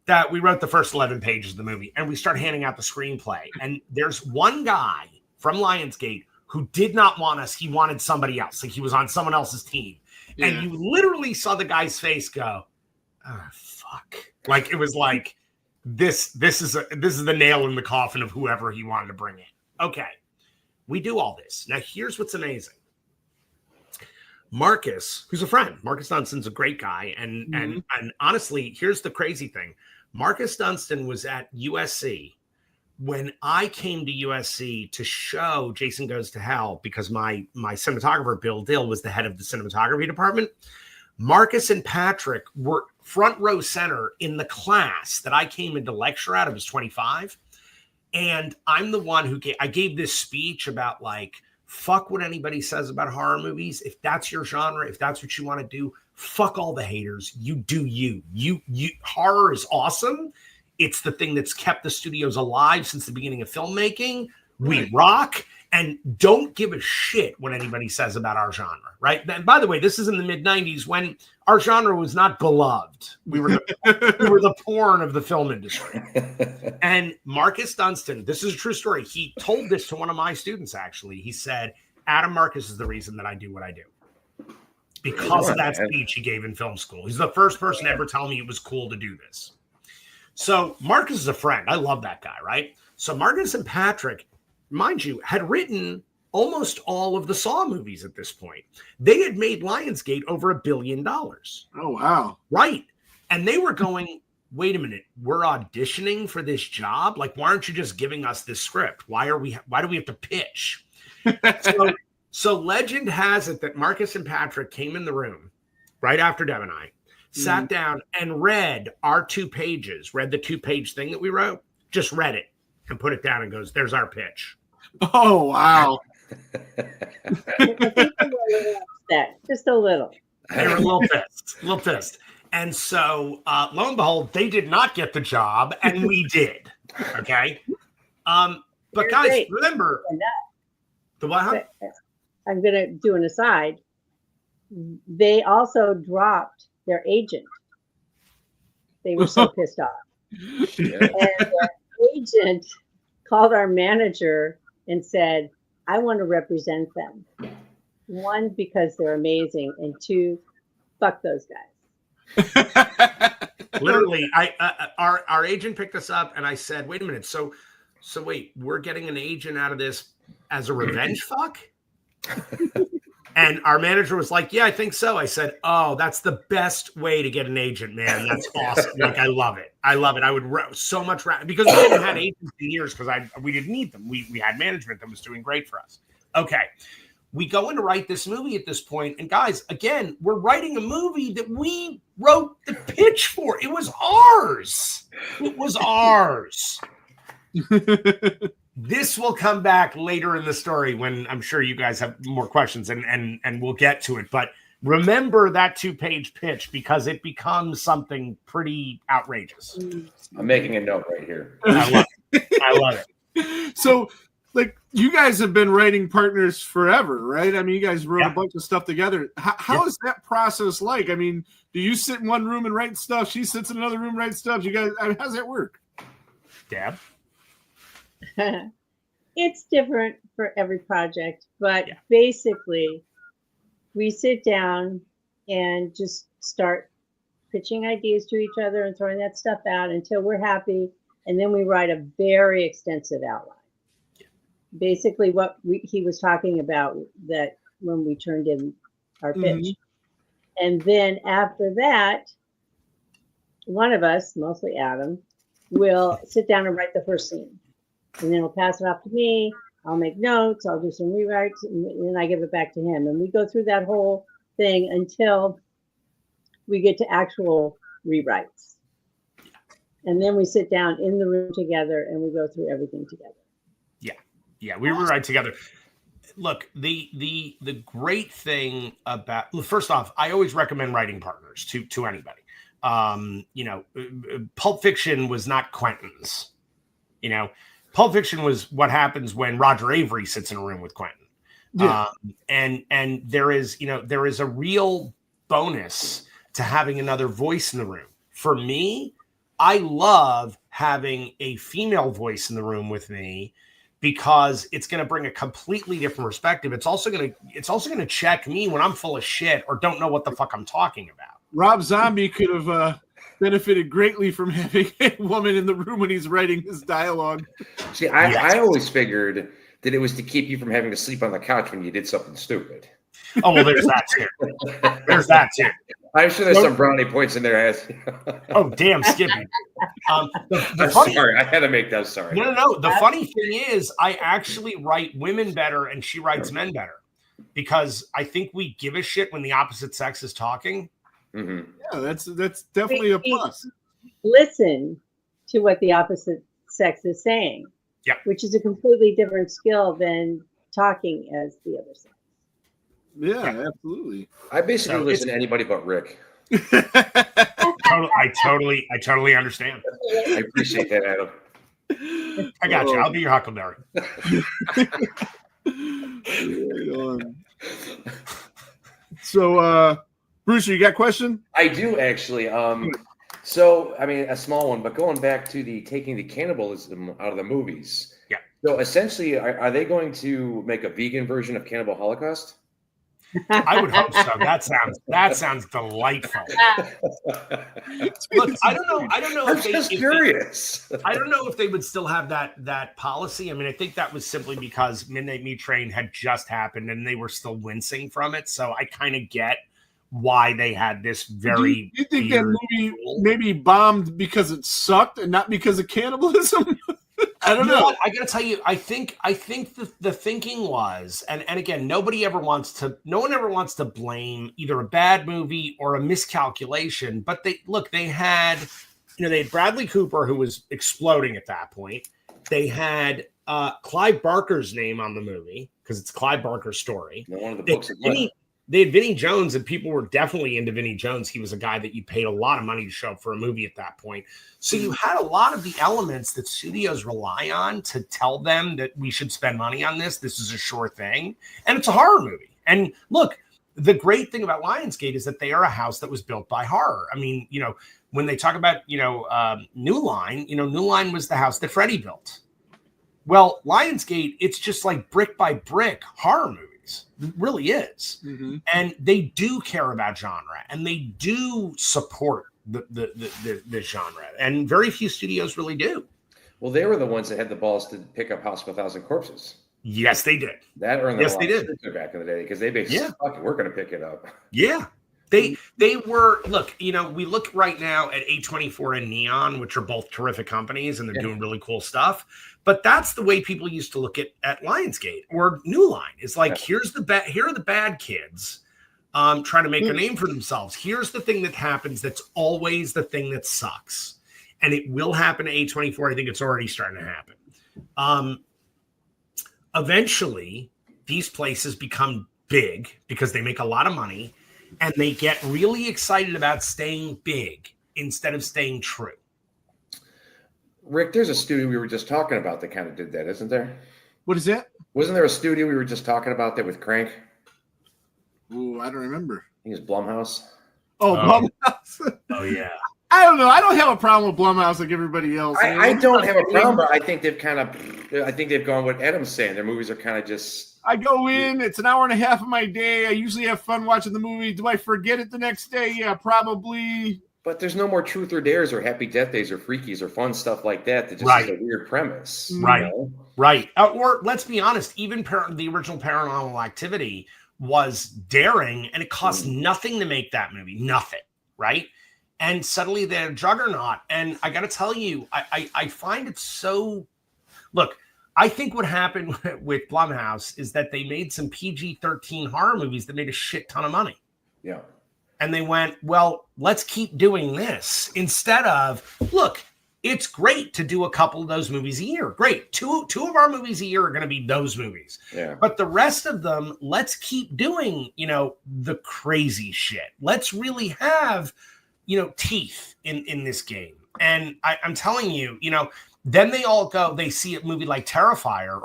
that we wrote the first 11 pages of the movie, and we start handing out the screenplay. And there's one guy from Lionsgate who did not want us. He wanted somebody else. Like he was on someone else's team. Yeah. And you literally saw the guy's face go, oh, fuck. Like it was like, this is the nail in the coffin of whoever he wanted to bring in. Okay. We do all this. Now here's what's amazing. Marcus, who's a friend, Marcus Dunstan's a great guy. And honestly, here's the crazy thing. Marcus Dunstan was at USC when I came to USC to show Jason Goes to Hell because my cinematographer, Bill Dill, was the head of the cinematography department. Marcus and Patrick were front row center in the class that I came in to lecture at. I was 25. And I'm the one who I gave this speech about like, fuck what anybody says about horror movies. If that's your genre, if that's what you want to do, fuck all the haters. You do you. Horror is awesome. It's the thing that's kept the studios alive since the beginning of filmmaking. We rock. And don't give a shit what anybody says about our genre, right? And by the way, this is in the mid-90s when our genre was not beloved. We were the porn of the film industry. And Marcus Dunstan, this is a true story. He told this to one of my students, actually. He said, Adam Marcus is the reason that I do what I do. Because of that speech he gave in film school. He's the first person to ever tell me it was cool to do this. So Marcus is a friend. I love that guy, right? So Marcus and Patrick, mind you, had written almost all of the Saw movies at this point. They had made Lionsgate over $1 billion. Oh, wow. Right. And they were going, wait a minute, we're auditioning for this job? Like, why aren't you just giving us this script? Why do we have to pitch? So legend has it that Marcus and Patrick came in the room right after Deb and I, sat down and read our 2 pages, read the 2-page thing that we wrote, just read it and put it down and goes, there's our pitch. Oh, wow. Just a little. They were a little pissed. And so, lo and behold, they did not get the job, and we did. Okay? But guys, great. Remember, the what? Huh? I'm going to do an aside. They also dropped their agent. They were so pissed off. And their agent called our manager and said, I want to represent them. 1, because they're amazing, and 2, fuck those guys. Literally, our agent picked us up, and I said, wait a minute, so wait, we're getting an agent out of this as a revenge fuck? And our manager was like, yeah, I think so. I said, oh, that's the best way to get an agent, man. That's awesome. Like, I love it. I would so much because we hadn't had agents in years because we didn't need them. We had management that was doing great for us. Okay. We go in to write this movie at this point, and guys, again, we're writing a movie that we wrote the pitch for. It was ours. This will come back later in the story when I'm sure you guys have more questions and we'll get to it. But remember that 2-page pitch because it becomes something pretty outrageous. I'm making a note right here. I love it. I love it. So, like, you guys have been writing partners forever, right? I mean, you guys wrote a bunch of stuff together. How is that process like? I mean, do you sit in one room and write stuff? She sits in another room, writes stuff. You guys, I mean, how does that work? Deb? It's different for every project, but basically we sit down and just start pitching ideas to each other and throwing that stuff out until we're happy. And then we write a very extensive outline. Basically what he was talking about that when we turned in our pitch. And then after that, one of us, mostly Adam, will sit down and write the first scene. And then he'll pass it off to me. I'll make notes. I'll do some rewrites, and then I give it back to him. And we go through that whole thing until we get to actual rewrites. And then we sit down in the room together and we go through everything together. Yeah, we rewrite together. Look, the great thing about, well, first off, I always recommend writing partners to anybody. Pulp Fiction was not Quentin's. Pulp Fiction was what happens when Roger Avery sits in a room with Quentin. Yeah. And there is a real bonus to having another voice in the room. For me, I love having a female voice in the room with me because it's going to bring a completely different perspective. It's also going to check me when I'm full of shit or don't know what the fuck I'm talking about. Rob Zombie could have benefited greatly from having a woman in the room when he's writing his dialogue. See, I always figured that it was to keep you from having to sleep on the couch when you did something stupid. Oh, well, there's that too. There's that too. I'm sure there's some brownie points in there. Oh, damn, Skippy. Sorry, I had to make that. Sorry. No. The funny thing is, I actually write women better and she writes men better because I think we give a shit when the opposite sex is talking. Mm-hmm. Yeah, that's definitely a plus. Listen to what the opposite sex is saying. Yeah. Which is a completely different skill than talking as the other sex. Yeah, absolutely. I basically listen to anybody but Rick. I totally understand. I appreciate that, Adam. I got you. I'll be your huckleberry. So, Bruce, you got a question? I do actually. So, I mean, a small one, but going back to taking the cannibalism out of the movies. Yeah. So, essentially, are they going to make a vegan version of Cannibal Holocaust? I would hope so. That sounds delightful. Look, I don't know. I'm just curious. I don't know if they would still have that policy. I mean, I think that was simply because Midnight Meat Train had just happened and they were still wincing from it. So I kind of get why they had this very. Do you think that movie maybe bombed because it sucked and not because of cannibalism? I don't know. I got to tell you, I think the thinking was, and again, no one ever wants to blame either a bad movie or a miscalculation, but they had Bradley Cooper, who was exploding at that point. They had Clive Barker's name on the movie because it's Clive Barker's story. One of the books. They had Vinnie Jones, and people were definitely into Vinnie Jones. He was a guy that you paid a lot of money to show up for a movie at that point. So you had a lot of the elements that studios rely on to tell them that we should spend money on this. This is a sure thing. And it's a horror movie. And look, the great thing about Lionsgate is that they are a house that was built by horror. I mean, when they talk about, New Line, New Line was the house that Freddie built. Well, Lionsgate, it's just like brick by brick horror movie. It really is. Mm-hmm. And they do care about genre and they do support the genre. And very few studios really do. Well, they were the ones that had the balls to pick up House of 1,000 Corpses. Yes, they did. That earned yes, they did back in the day because they basically we're going to pick it up. Yeah. They were, look, we look right now at A24 and Neon, which are both terrific companies and they're doing really cool stuff. But that's the way people used to look at Lionsgate or New Line. It's like, here are the bad kids trying to make a name for themselves. Here's the thing that happens that's always the thing that sucks. And it will happen to A24. I think it's already starting to happen. eventually these places become big because they make a lot of money and they get really excited about staying big instead of staying true. Rick, there's a studio we were just talking about that kind of did that, isn't there? What is that? Wasn't there a studio we were just talking about that with Crank? Ooh, I don't remember. I think it's Blumhouse. Oh, Blumhouse. Oh, yeah. I don't know. I don't have a problem with Blumhouse like everybody else. I don't have a problem, but I think they've gone what Adam's saying. Their movies are kind of just. I go in, it's an hour and a half of my day. I usually have fun watching the movie. Do I forget it the next day? Yeah, probably. But there's no more Truth or Dares or Happy Death Days or Freakies or fun stuff like that. That just is a weird premise. Right. You know? Right. Or let's be honest, even the original Paranormal Activity was daring and it cost nothing to make that movie. Nothing. Right. And suddenly they're a juggernaut. And I got to tell you, I find it so. Look, I think what happened with Blumhouse is that they made some PG-13 horror movies that made a shit ton of money. Yeah. And they went, well, let's keep doing this instead of, look, it's great to do a couple of those movies a year. Great. Two of our movies a year are going to be those movies. Yeah. But the rest of them, let's keep doing, the crazy shit. Let's really have, teeth in this game. And I'm telling you, then they all go, they see a movie like Terrifier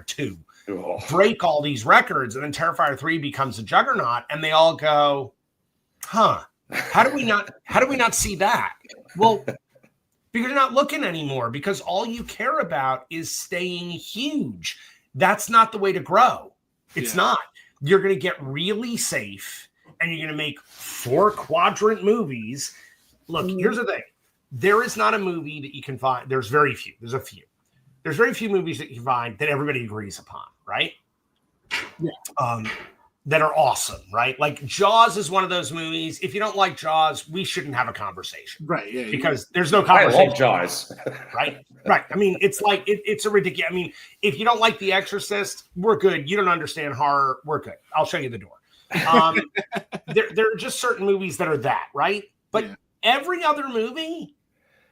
2, break all these records, and then Terrifier 3 becomes a juggernaut, and they all go, how do we not see that? Well, because you're not looking anymore, because all you care about is staying huge. That's not the way to grow. It's not. You're going to get really safe, and you're going to make 4-quadrant movies. Look, here's the thing. There is not a movie that you can find. There's very few. There's a few. There's very few movies that you can find that everybody agrees upon, right? Yeah. That are awesome, right? Like Jaws is one of those movies. If you don't like Jaws, we shouldn't have a conversation. Right. Yeah. Because there's no conversation. I love Jaws. Right. I mean, it's like, it's a ridiculous. I mean, if you don't like The Exorcist, we're good. You don't understand horror. We're good. I'll show you the door. There are just certain movies that are that, right? But every other movie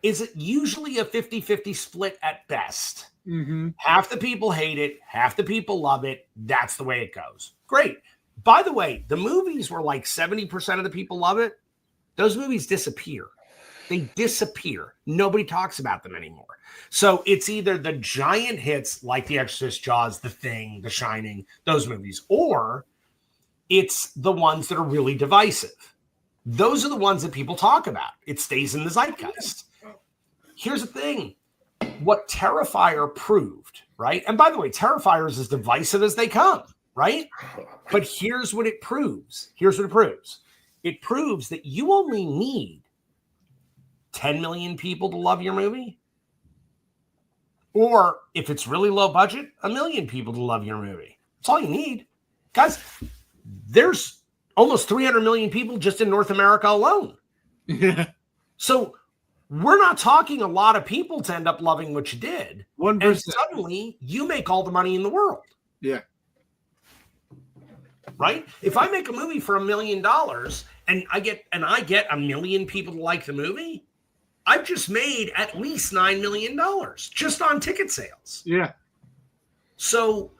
is usually a 50-50 split at best. Mm-hmm. Half the people hate it. Half the people love it. That's the way it goes. Great. By the way, the movies where like 70% of the people love it, those movies disappear. They disappear. Nobody talks about them anymore. So it's either the giant hits like The Exorcist, Jaws, The Thing, The Shining, those movies, or it's the ones that are really divisive. Those are the ones that people talk about. It stays in the zeitgeist. Here's the thing. What Terrifier proved, right? And by the way, Terrifier is as divisive as they come, right? But here's what it proves. It proves that you only need 10 million people to love your movie. Or if it's really low budget, 1 million people to love your movie. That's all you need. Guys, there's almost 300 million people just in North America alone. So we're not talking a lot of people to end up loving what you did. 1%. And suddenly you make all the money in the world. Yeah. Right? If I make a movie for $1 million and I get 1 million people to like the movie, I've just made at least $9 million just on ticket sales. Yeah. So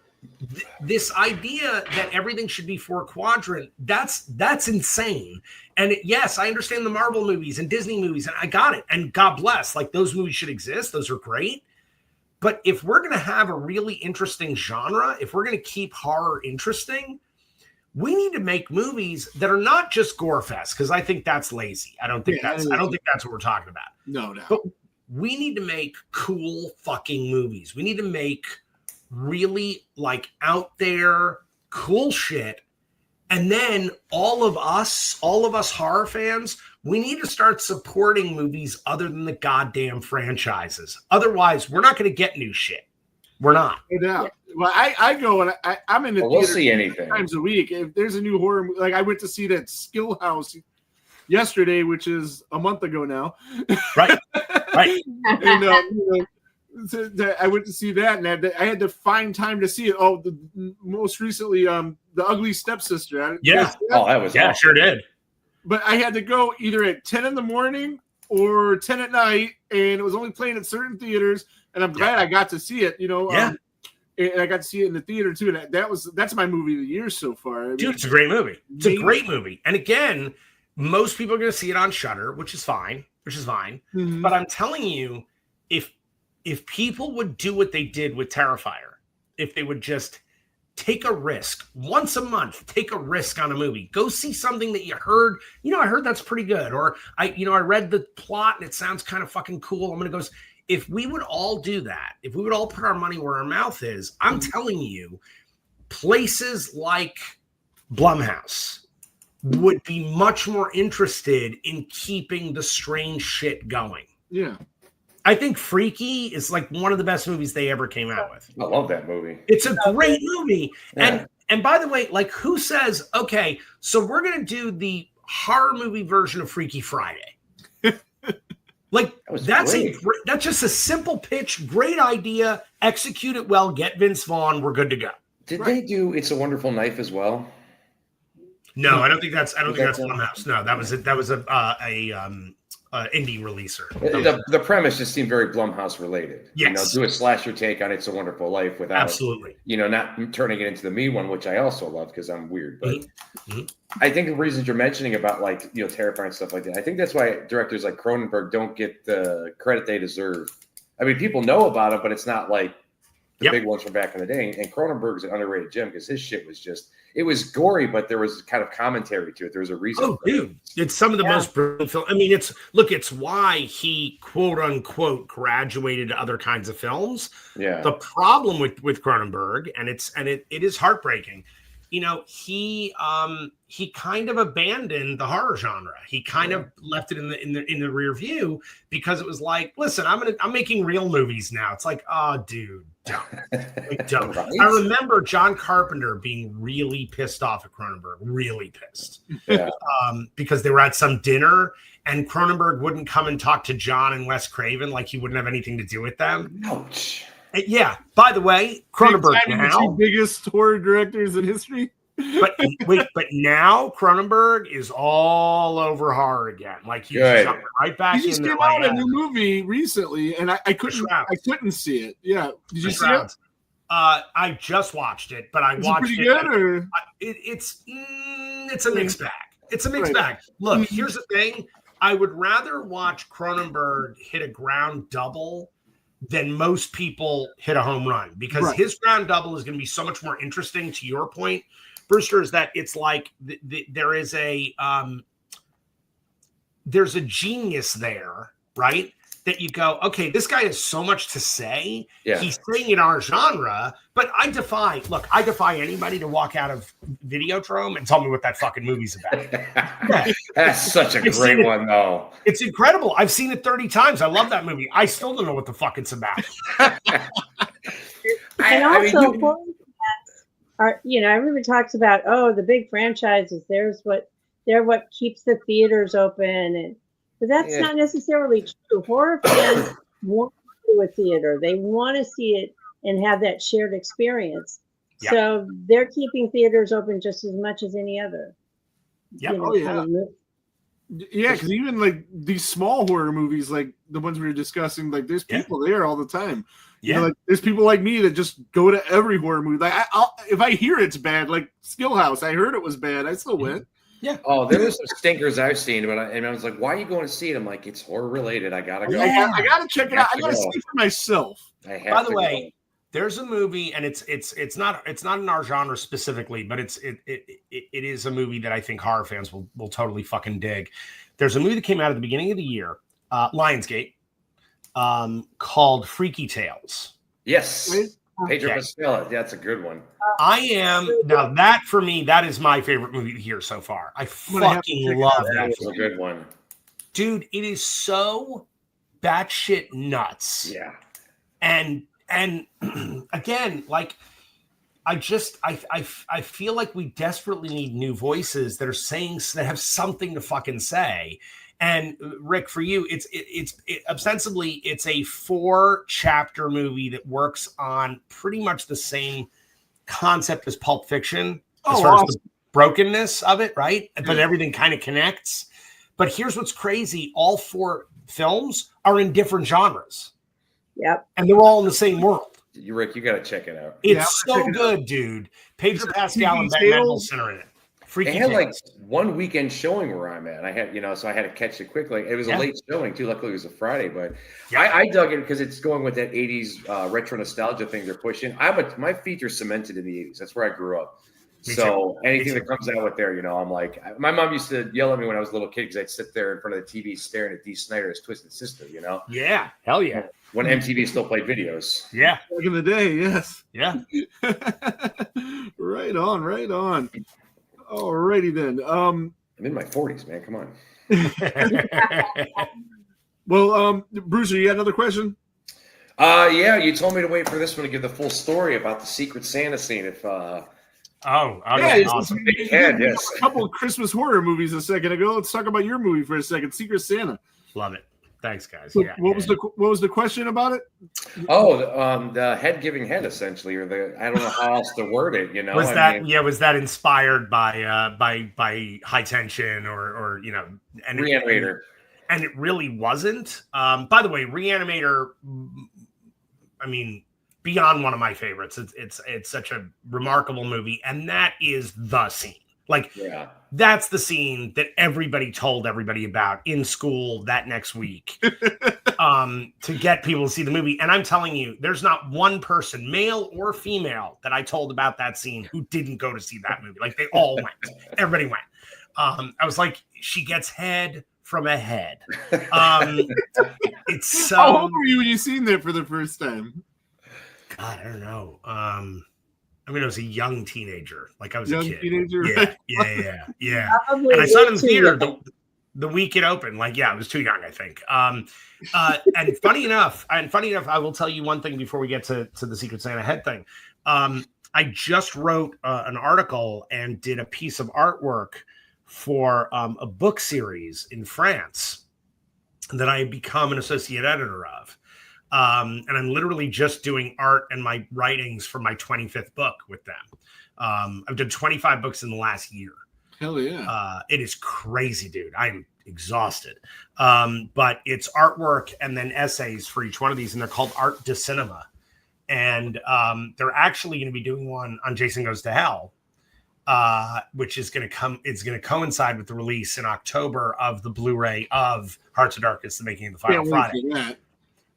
this idea that everything should be 4-quadrant, that's insane. And yes, I understand the Marvel movies and Disney movies, and I got it. And God bless, like those movies should exist. Those are great. But if we're going to have a really interesting genre, if we're going to keep horror interesting, we need to make movies that are not just gore fest, because I think that's lazy. I don't think that's what we're talking about. No. But we need to make cool fucking movies. We need to make really like out there cool shit. And then all of us horror fans, we need to start supporting movies other than the goddamn franchises. Otherwise, we're not going to get new shit. We're not. No doubt. Well, I go and I'm in the theater we'll see anything times a week. If there's a new horror movie, like I went to see that Skill House yesterday, which is a month ago now. Right. And I went to see that, and I had to find time to see it. Oh, most recently, The Ugly Stepsister. Yeah. Oh, that was awesome. Sure did. But I had to go either at 10 in the morning or 10 at night, and it was only playing at certain theaters. And I'm glad I got to see it. And I got to see it in the theater too. And that's my movie of the year so far. I mean, dude, it's a great movie. It's a great movie. And again, most people are going to see it on Shudder, which is fine. Mm-hmm. But I'm telling you, if people would do what they did with Terrifier, if they would just take a risk once a month, take a risk on a movie, go see something that you heard, I heard that's pretty good. Or I read the plot and it sounds kind of fucking cool. I'm going to go. If we would all do that, if we would all put our money where our mouth is, I'm telling you, places like Blumhouse would be much more interested in keeping the strange shit going. Yeah. I think Freaky is like one of the best movies they ever came out with. I love that movie. It's a great movie. Yeah. And by the way, like, who says, okay, so we're going to do the horror movie version of Freaky Friday? Like, that's just a simple pitch, great idea, execute it well, get Vince Vaughn, we're good to go. Did they do It's a Wonderful Knife as well? No, I don't think that's Blumhouse. No, that was a indie releaser. The premise just seemed very Blumhouse related. Yes. Do a slasher take on It's a Wonderful Life without absolutely, not turning it into the Me one, which I also love because I'm weird. But I think the reasons you're mentioning about like Terrifier and stuff like that, I think that's why directors like Cronenberg don't get the credit they deserve. I mean, people know about it, but it's not like the big ones from back in the day. And Cronenberg's an underrated gem because his shit was it was gory, but there was kind of commentary to it. There was a reason. Oh, dude, it's some of the most brilliant film. I mean, it's why he quote unquote graduated to other kinds of films. Yeah. The problem with Cronenberg, and it is heartbreaking. He kind of abandoned the horror genre. He kind of left it in the rear view because it was like, listen, I'm making real movies now. It's like, oh, dude, don't. Right? I remember John Carpenter being really pissed off at Cronenberg, really pissed, because they were at some dinner and Cronenberg wouldn't come and talk to John and Wes Craven like he wouldn't have anything to do with them. Ouch. Yeah. By the way, Cronenberg now the two biggest horror directors in history. But now Cronenberg is all over horror again. Like he's jumping right back in. He just came out a new movie recently, and I couldn't see it. Yeah, did you see it? I just watched it, but I watched it. Pretty good, or it's a mixed bag. It's a mixed bag. Look, here's the thing: I would rather watch Cronenberg hit a ground double than most people hit a home run, because his ground double is going to be so much more interesting. To your point, Brewster, is that it's like there's a genius there, right? That you go, okay, this guy has so much to say. Yeah. He's saying in our genre, but I defy anybody to walk out of Videodrome and tell me what that fucking movie's about. Yeah. That's such a great one, though. It's incredible. I've seen it 30 times. I love that movie. I still don't know what the fuck it's about. everybody talks about, the big franchises. They're what keeps the theaters open, but that's not necessarily true. Horror fans want to do a theater. They want to see it and have that shared experience. Yep. So they're keeping theaters open just as much as any other. Yeah. Yeah, because even like these small horror movies, like the ones we were discussing, like there's people there all the time. Yeah, like there's people like me that just go to every horror movie. Like if I hear it's bad, like Skill House, I heard it was bad, I still went. Yeah. Oh, there was some stinkers I've seen, but I was like, "Why are you going to see it?" I'm like, "It's horror related. I gotta go. I gotta check it out. I gotta see it for myself." By the way, there's a movie, and it's not in our genre specifically, but it is a movie that I think horror fans will totally fucking dig. There's a movie that came out at the beginning of the year, Lionsgate, called Freaky Tales. Yes. Pedro Pascal. That's a good one. Now that for me, that is my favorite movie here so far. I fucking love that. That's a good one. Dude, it is so batshit nuts. Yeah. And again, like I feel like we desperately need new voices that have something to fucking say. And Rick, for you, it's ostensibly it's a 4-chapter movie that works on pretty much the same concept as Pulp Fiction as far as the brokenness of it, right? But everything kind of connects. But here's what's crazy: all 4 films are in different genres. Yep, and they're all in the same world. Rick, you got to check it out. It's so good, dude. Pedro Pascal and Ben Mendelsohn are in it. They had like one weekend showing where I'm at. I had, so I had to catch it quickly. It was a late showing too. Luckily, it was a Friday, but I dug it because it's going with that '80s retro nostalgia thing they're pushing. My feet are cemented in the '80s. That's where I grew up. Anything that comes out with there, I'm like, my mom used to yell at me when I was a little kid because I'd sit there in front of the TV staring at Dee Snider's Twisted Sister, Yeah, hell yeah. When MTV still played videos. Yeah. Back in the day, yes. Yeah. Right on. Alrighty then. I'm in my 40s, man. Come on. Well, Bruiser, you got another question? Yeah, you told me to wait for this one to give the full story about the Secret Santa scene. If it's awesome. A couple of Christmas horror movies a second ago. Let's talk about your movie for a second, Secret Santa. Love it. Thanks, guys. So what was the question about it? Oh, the head giving head, essentially, or I don't know how else to word it. Was that inspired by High Tension or and Reanimator? And it really wasn't. By the way, Reanimator. I mean, beyond one of my favorites. It's such a remarkable movie, and that is the scene. That's the scene that everybody told everybody about in school that next week to get people to see the movie. And I'm telling you, there's not one person, male or female, that I told about that scene who didn't go to see that movie. Like, they all went. Everybody went. I was like, she gets head from a head. It's so... How old were you when you seen that for the first time? God, I don't know. I mean, I was a young teenager. Like, I was a kid. Teenager, yeah. And I saw it in the theater the week it opened. I was too young, I think. And funny enough, I will tell you one thing before we get to the Secret Santa head thing. I just wrote an article and did a piece of artwork for a book series in France that I have become an associate editor of. And I'm literally just doing art and my writings for my 25th book with them. I've done 25 books in the last year. Hell yeah. It is crazy, dude. I'm exhausted. But it's artwork and then essays for each one of these, and they're called Art de Cinema. And they're actually going to be doing one on Jason Goes to Hell, which is going to come. It's going to coincide with the release in October of the Blu-ray of Hearts of Darkness, The Making of the Final Friday.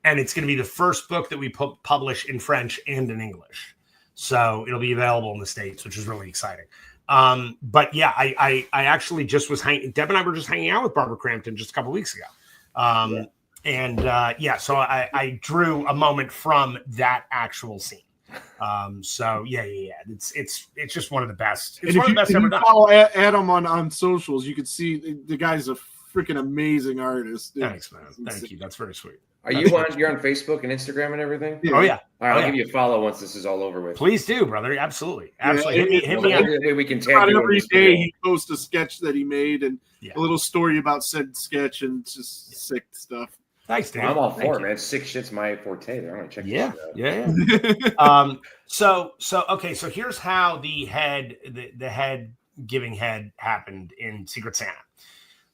And it's going to be the first book that we publish in French and in English. So it'll be available in the States, which is really exciting. But yeah, I actually just was Deb and I were just hanging out with Barbara Crampton just a couple of weeks ago. So I drew a moment from that actual scene. It's just one of the best. It's one of the best ever done. Follow Adam on socials. You can see the guy's a freaking amazing artist. Dude. Thanks, man. Thank you. That's very sweet. You're on Facebook and Instagram and everything? Oh, yeah. All right, I'll give you a follow once this is all over with. Please do, brother. Absolutely. Hit me up. We can tag you. Every day he posts a sketch that he made and a little story about said sketch and just sick stuff. Thanks, dude. I'm all for it, man. Sick shit's my forte. I'm going to check this out. So here's how the head giving head happened in Secret Santa.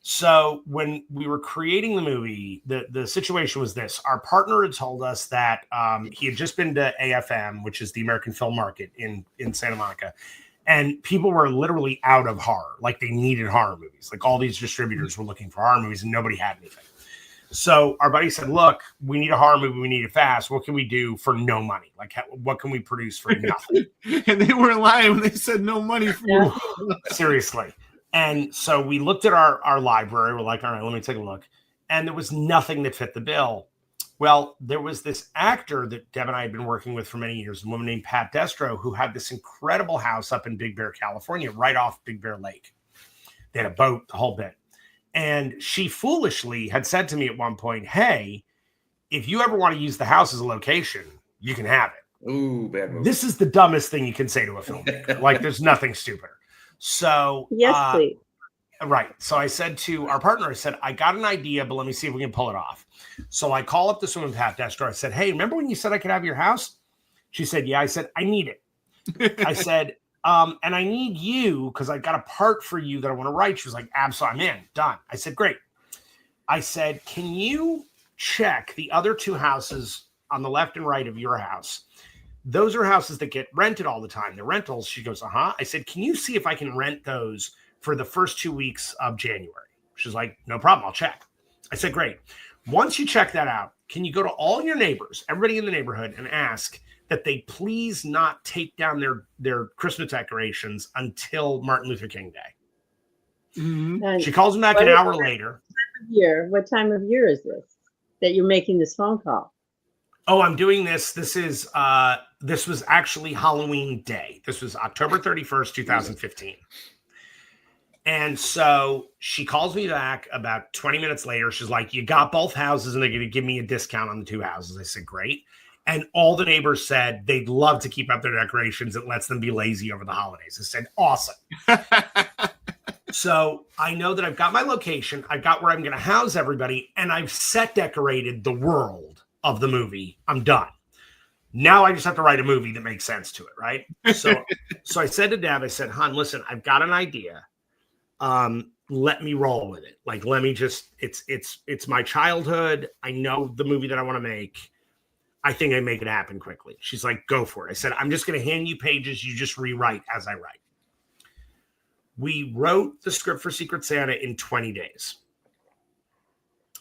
So when we were creating the movie, the situation was this. Our partner had told us that he had just been to AFM, which is the American Film Market in Santa Monica, and people were literally out of horror. Like, they needed horror movies. Like, all these distributors were looking for horror movies and nobody had anything. So our buddy said, look, we need a horror movie. We need it fast. What can we do for no money? Like, what can we produce for nothing? And they weren't lying when they said no money for Seriously. And so we looked at our library. We're like, all right, let me take a look. And there was nothing that fit the bill. Well, there was this actor that Deb and I had been working with for many years, a woman named Pat Destro, who had this incredible house up in Big Bear, California, right off Big Bear Lake. They had a boat, the whole bit. And she foolishly had said to me at one point, hey, if you ever want to use the house as a location, you can have it. Ooh, bad move. This is the dumbest thing you can say to a filmmaker. Like, there's nothing stupider. So, yes, please. Right. So I said to our partner, I said, I got an idea, but let me see if we can pull it off. So I call up this woman, Pat Destro. I said, hey, remember when you said I could have your house? She said, yeah. I said, I need it. I said, and I need you because I got a part for you that I want to write. She was like, absolutely, I'm in, done. I said, great. I said, can you check the other two houses on the left and right of your house Those are houses that get rented all the time. The rentals, she goes, uh-huh. I said, can you see if I can rent those for the first 2 weeks of January? She's like, no problem, I'll check. I said, great. Once you check that out, can you go to all your neighbors, everybody in the neighborhood, and ask that they please not take down their Christmas decorations until Martin Luther King Day? Mm-hmm. She calls him back an hour later. What time of year is this that you're making this phone call? Oh, I'm doing this. This was actually Halloween Day. This was October 31st, 2015. And so she calls me back about 20 minutes later. She's like, you got both houses and they're going to give me a discount on the 2 houses. I said, great. And all the neighbors said they'd love to keep up their decorations. It lets them be lazy over the holidays. I said, awesome. So I know that I've got my location. I've got where I'm going to house everybody. And I've set decorated the world of the movie. I'm done. Now I just have to write a movie that makes sense to it, right? So I said to Deb, I said, hon, listen, I've got an idea. Let me roll with it. Like, let me just, it's my childhood. I know the movie that I want to make. I think I make it happen quickly. She's like, go for it. I said, I'm just going to hand you pages. You just rewrite as I write. We wrote the script for Secret Santa in 20 days.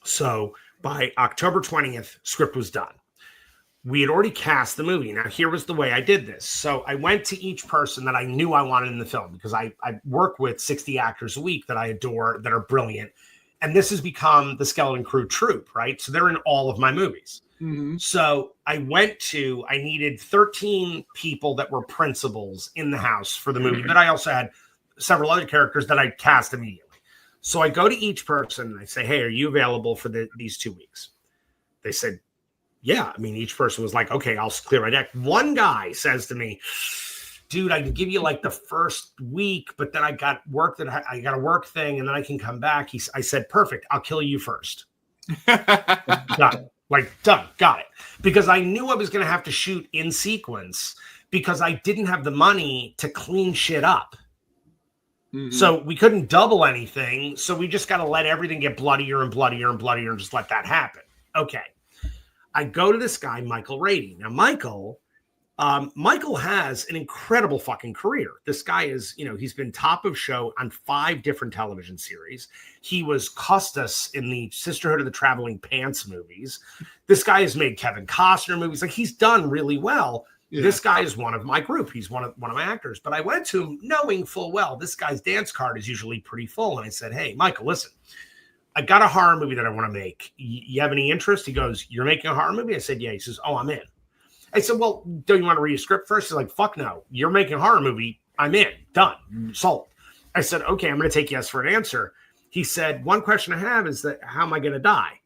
So by October 20th, script was done. We had already cast the movie. Now, here was the way I did this. So I went to each person that I knew I wanted in the film, because I work with 60 actors a week that I adore, that are brilliant. And this has become the Skeleton Crew troupe, right? So they're in all of my movies. Mm-hmm. So I needed 13 people that were principals in the house for the movie, but I also had several other characters that I cast immediately. So I go to each person and I say, hey, are you available for these 2 weeks? They said, yeah. I mean, each person was like, okay, I'll clear my deck. One guy says to me, dude, I can give you like the first week, but then I got I got a work thing and then I can come back. I said, perfect. I'll kill you first. Done. Like, done. Got it. Because I knew I was going to have to shoot in sequence because I didn't have the money to clean shit up. Mm-hmm. So we couldn't double anything. So we just got to let everything get bloodier and bloodier and bloodier and just let that happen. Okay. I go to this guy, Michael Rady. Now, Michael has an incredible fucking career. This guy is, he's been top of show on 5 different television series. He was Custis in the Sisterhood of the Traveling Pants movies. This guy has made Kevin Costner movies. Like, he's done really well. Yeah. This guy is one of my group. He's one of my actors. But I went to him knowing full well this guy's dance card is usually pretty full. And I said, hey, Michael, listen, I got a horror movie that I want to make. You have any interest? He goes, you're making a horror movie? I said, yeah. He says, oh, I'm in. I said, well, don't you want to read a script first? He's like, fuck no. You're making a horror movie. I'm in. Done. Sold. I said, okay, I'm going to take yes for an answer. He said, one question I have is that how am I going to die?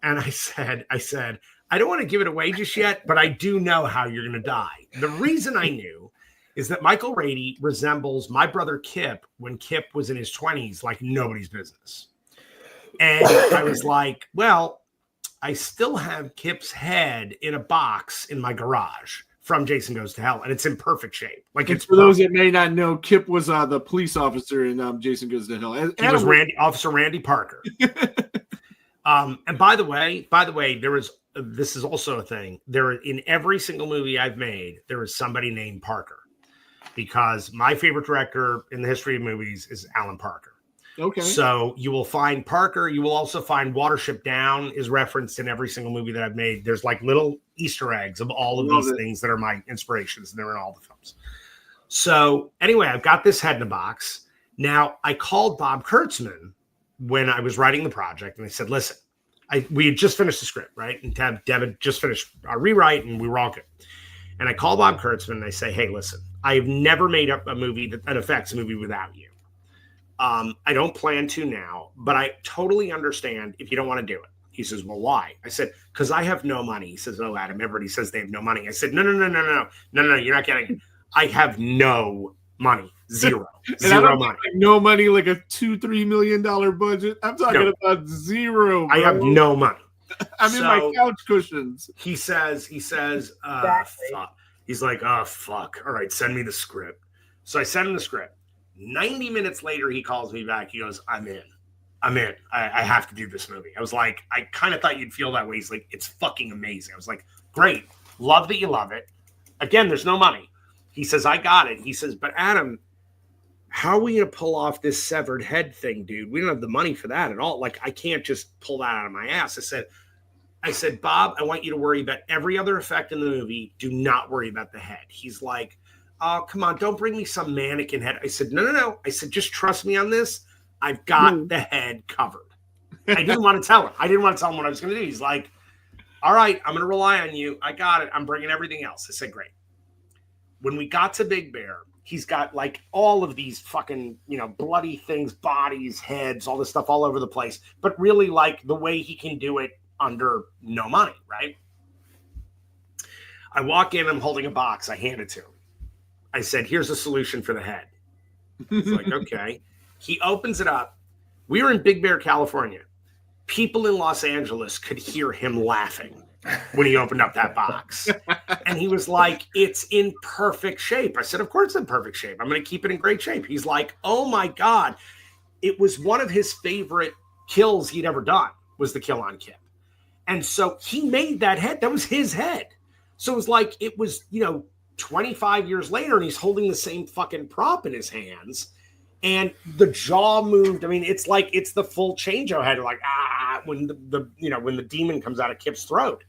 And I said, I don't want to give it away just yet, but I do know how you're going to die. The reason I knew is that Michael Rady resembles my brother Kip when Kip was in his 20s, like nobody's business. And I was like, well, I still have Kip's head in a box in my garage from Jason Goes to Hell, and it's in perfect shape. Like, it's for those that may not know, Kip was the police officer in Jason Goes to Hell. He was Officer Randy Parker. And by the way, this is also a thing. In every single movie I've made, there is somebody named Parker, because my favorite director in the history of movies is Alan Parker. Okay. So you will find Parker. You will also find Watership Down is referenced in every single movie that I've made. There's like little Easter eggs of all of these things that are my inspirations, and they're in all the films. So anyway, I've got this head in a box. Now, I called Bob Kurtzman when I was writing the project, and I said, listen, we had just finished the script, right? And Deb had just finished our rewrite, and we were all good. And I called Bob Kurtzman, and I say, hey, listen, I have never made up a movie that affects a movie without you. I don't plan to now, but I totally understand if you don't want to do it. He says, well, why? I said, because I have no money. He says, oh, Adam, everybody says they have no money. I said, no, you're not getting it. I have no money. Zero money. No money, like a $2-3 million budget. I'm talking about zero. Bro. I have no money. I'm in my couch cushions. He says, exactly. Fuck. He's like, oh, fuck. All right, send me the script. So I sent him the script. 90 minutes later, he calls me back. He goes, I'm in. I have to do this movie. I was like, I kind of thought you'd feel that way. He's like, it's fucking amazing. I was like, great. Love that you love it. Again, there's no money. He says, I got it. He says, but Adam, how are we going to pull off this severed head thing, dude? We don't have the money for that at all. Like, I can't just pull that out of my ass. I said, Bob, I want you to worry about every other effect in the movie. Do not worry about the head. He's like, oh, come on, don't bring me some mannequin head. I said, no. I said, just trust me on this. I've got the head covered. I didn't want to tell him. I didn't want to tell him what I was going to do. He's like, all right, I'm going to rely on you. I got it. I'm bringing everything else. I said, great. When we got to Big Bear, he's got like all of these fucking, bloody things, bodies, heads, all this stuff all over the place. But really like the way he can do it under no money, right? I walk in, I'm holding a box. I hand it to him. I said, here's a solution for the head. He's like, okay. He opens it up. We were in Big Bear, California. People in Los Angeles could hear him laughing when he opened up that box. And he was like, it's in perfect shape. I said, of course it's in perfect shape. I'm going to keep it in great shape. He's like, oh my God. It was one of his favorite kills he'd ever done, was the kill on Kip. And so he made that head. That was his head. So it was like, it was, 25 years later, and he's holding the same fucking prop in his hands. And the jaw moved. I mean, it's like it's the full change-o head, like when when the demon comes out of Kip's throat.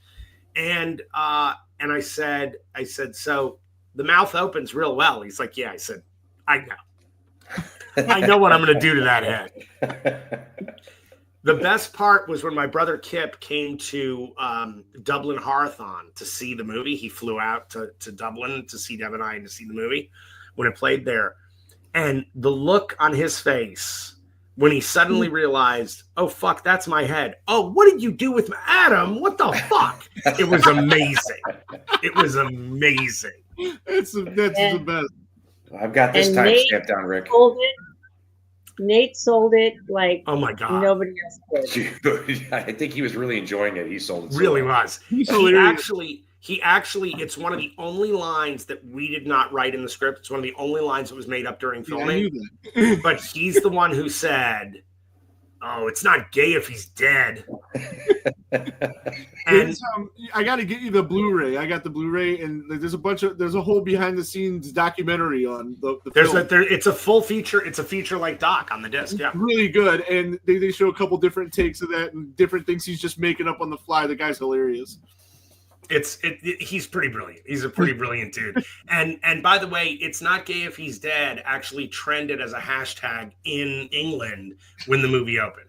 And I said, so the mouth opens real well. He's like, yeah. I said, I know. I know what I'm going to do to that head. The best part was when my brother Kip came to Dublin Horrorthon to see the movie. He flew out to Dublin to see Deb and I and to see the movie when it played there. And the look on his face when he suddenly realized, oh, fuck, that's my head. Oh, what did you do with Adam? What the fuck? It was amazing. It was amazing. That's the best. I've got this timestamp down, Rick. Nate sold it like, oh my God, nobody else did. I think he was really enjoying it. He sold it. Really was. He actually, it's one of the only lines that we did not write in the script. It's one of the only lines that was made up during filming. Yeah, but he's the one who said, oh, it's not gay if he's dead. And I got to get you the Blu-ray. I got the Blu-ray, and there's a whole behind-the-scenes documentary on the film. It's a full feature. It's a feature-like doc on the disc. Yeah, really good. And they show a couple different takes of that and different things he's just making up on the fly. The guy's hilarious. He's pretty brilliant. He's a pretty brilliant dude. And by the way, it's not gay if he's dead actually trended as a hashtag in England when the movie opened.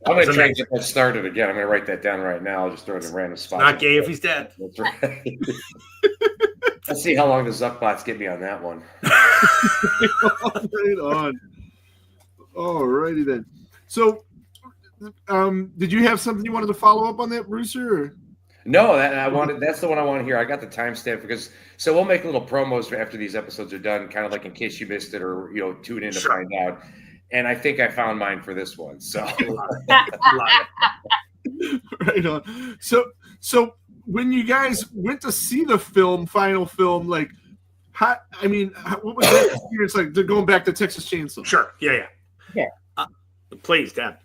I'm going to try and get that started again. I'm going to write that down right now. I'll just throw it in a random spot. Not gay if he's dead. That's right. Let's see how long the Zuckbots get me on that one. Right on. All righty then. So, did you have something you wanted to follow up on that, Brewster? Or? No, that's the one I want to hear. I got the timestamp so we'll make little promos after these episodes are done, kind of like in case you missed it or tune in to find out. And I think I found mine for this one. So right on. So when you guys went to see the final film, like what was that experience like? They're going back to Texas Chainsaw. Sure. Yeah. Please, Deb.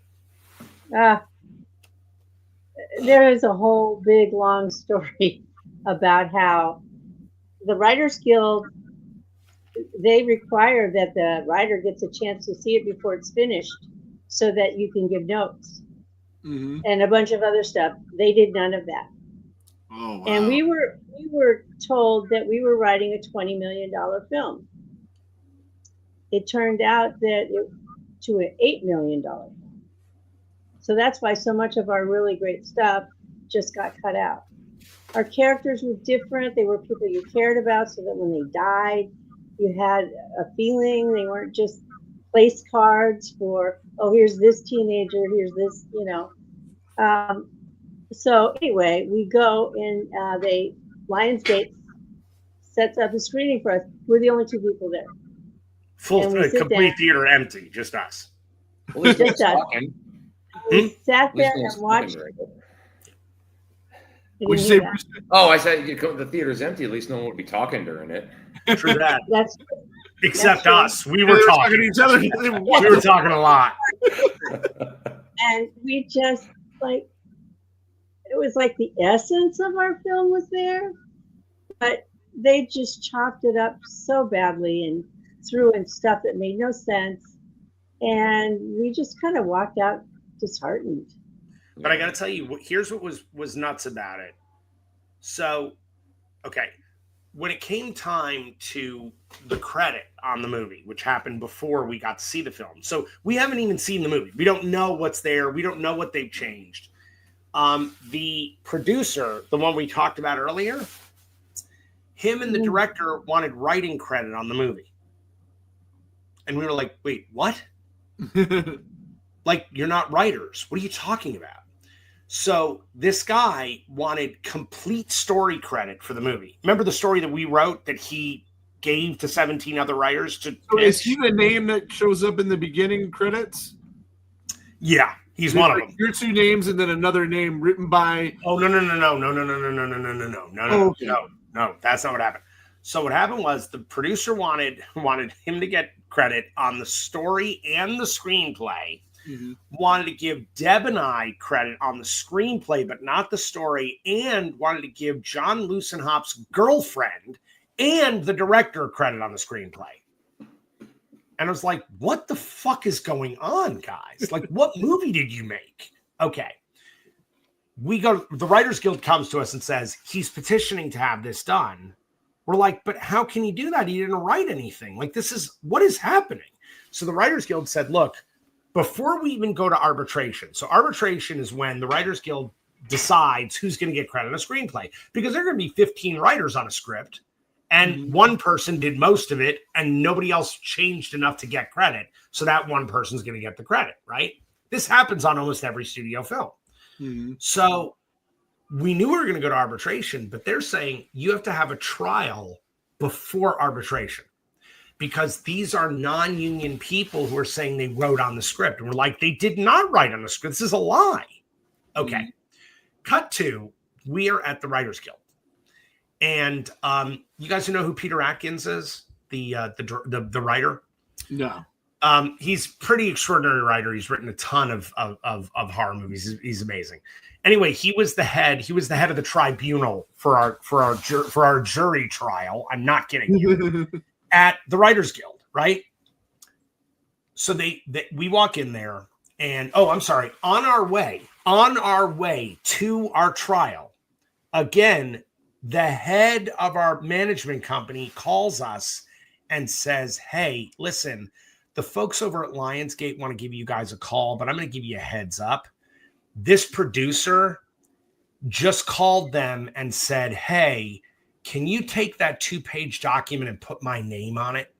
There is a whole big long story about how the Writers Guild, they require that the writer gets a chance to see it before it's finished so that you can give notes and a bunch of other stuff. They did none of that. Oh, wow. And we were told that we were writing a $20 million film. It turned out that to an $8 million film. So that's why so much of our really great stuff just got cut out. Our characters were different. They were people you cared about so that when they died, you had a feeling. They weren't just place cards for, oh, here's this teenager, here's this, So anyway, we go and Lionsgate sets up a screening for us. We're the only two people there. Complete theater empty, just us. Well, just us. We sat there and watched. I said the theater's empty. At least no one would be talking during it. True that. That's except us. We were talking to each other. We were talking a lot. And we just it was like the essence of our film was there, but they just chopped it up so badly and threw in stuff that made no sense. And we just kind of walked out disheartened. But I got to tell you, here's what was nuts about it. So, okay, when it came time to the credit on the movie, which happened before we got to see the film. So we haven't even seen the movie. We don't know what's there. We don't know what they've changed. The producer, the one we talked about earlier, him and the director wanted writing credit on the movie. And we were like, wait, what? Like, you're not writers. What are you talking about? So this guy wanted complete story credit for the movie. Remember the story that we wrote that he gave to 17 other writers to So is he the name that shows up in the beginning credits? Yeah, he's one of them. Your two names and then another name written by. Oh, no, that's not what happened. So what happened was the producer wanted him to get credit on the story and the screenplay. Mm-hmm. Wanted to give Deb and I credit on the screenplay, but not the story, and wanted to give John Lucenhop's girlfriend and the director credit on the screenplay. And I was like, what the fuck is going on, guys? Like, what movie did you make? Okay. The Writers Guild comes to us and says, he's petitioning to have this done. We're like, but how can he do that? He didn't write anything. Like, what is happening? So the Writers Guild said, look, before we even go to arbitration. So arbitration is when the Writers Guild decides who's going to get credit on a screenplay, because there are going to be 15 writers on a script and one person did most of it and nobody else changed enough to get credit. So that one person's going to get the credit, right? This happens on almost every studio film. Mm-hmm. So we knew we were going to go to arbitration, but they're saying you have to have a trial before arbitration, because these are non-union people who are saying they wrote on the script. And we're like, they did not write on the script. This is a lie. Okay. Mm-hmm. Cut to, we are at the Writers Guild. And you guys know who Peter Atkins is? The writer? No. He's pretty extraordinary writer. He's written a ton of horror movies. He's amazing. Anyway, he was the head of the tribunal for our jury trial. I'm not kidding you. At the Writers Guild, right? So we walk in there and, I'm sorry, on our way to our trial, again, the head of our management company calls us and says, hey, listen, the folks over at Lionsgate want to give you guys a call, but I'm going to give you a heads up. This producer just called them and said, hey, can you take that 2-page document and put my name on it?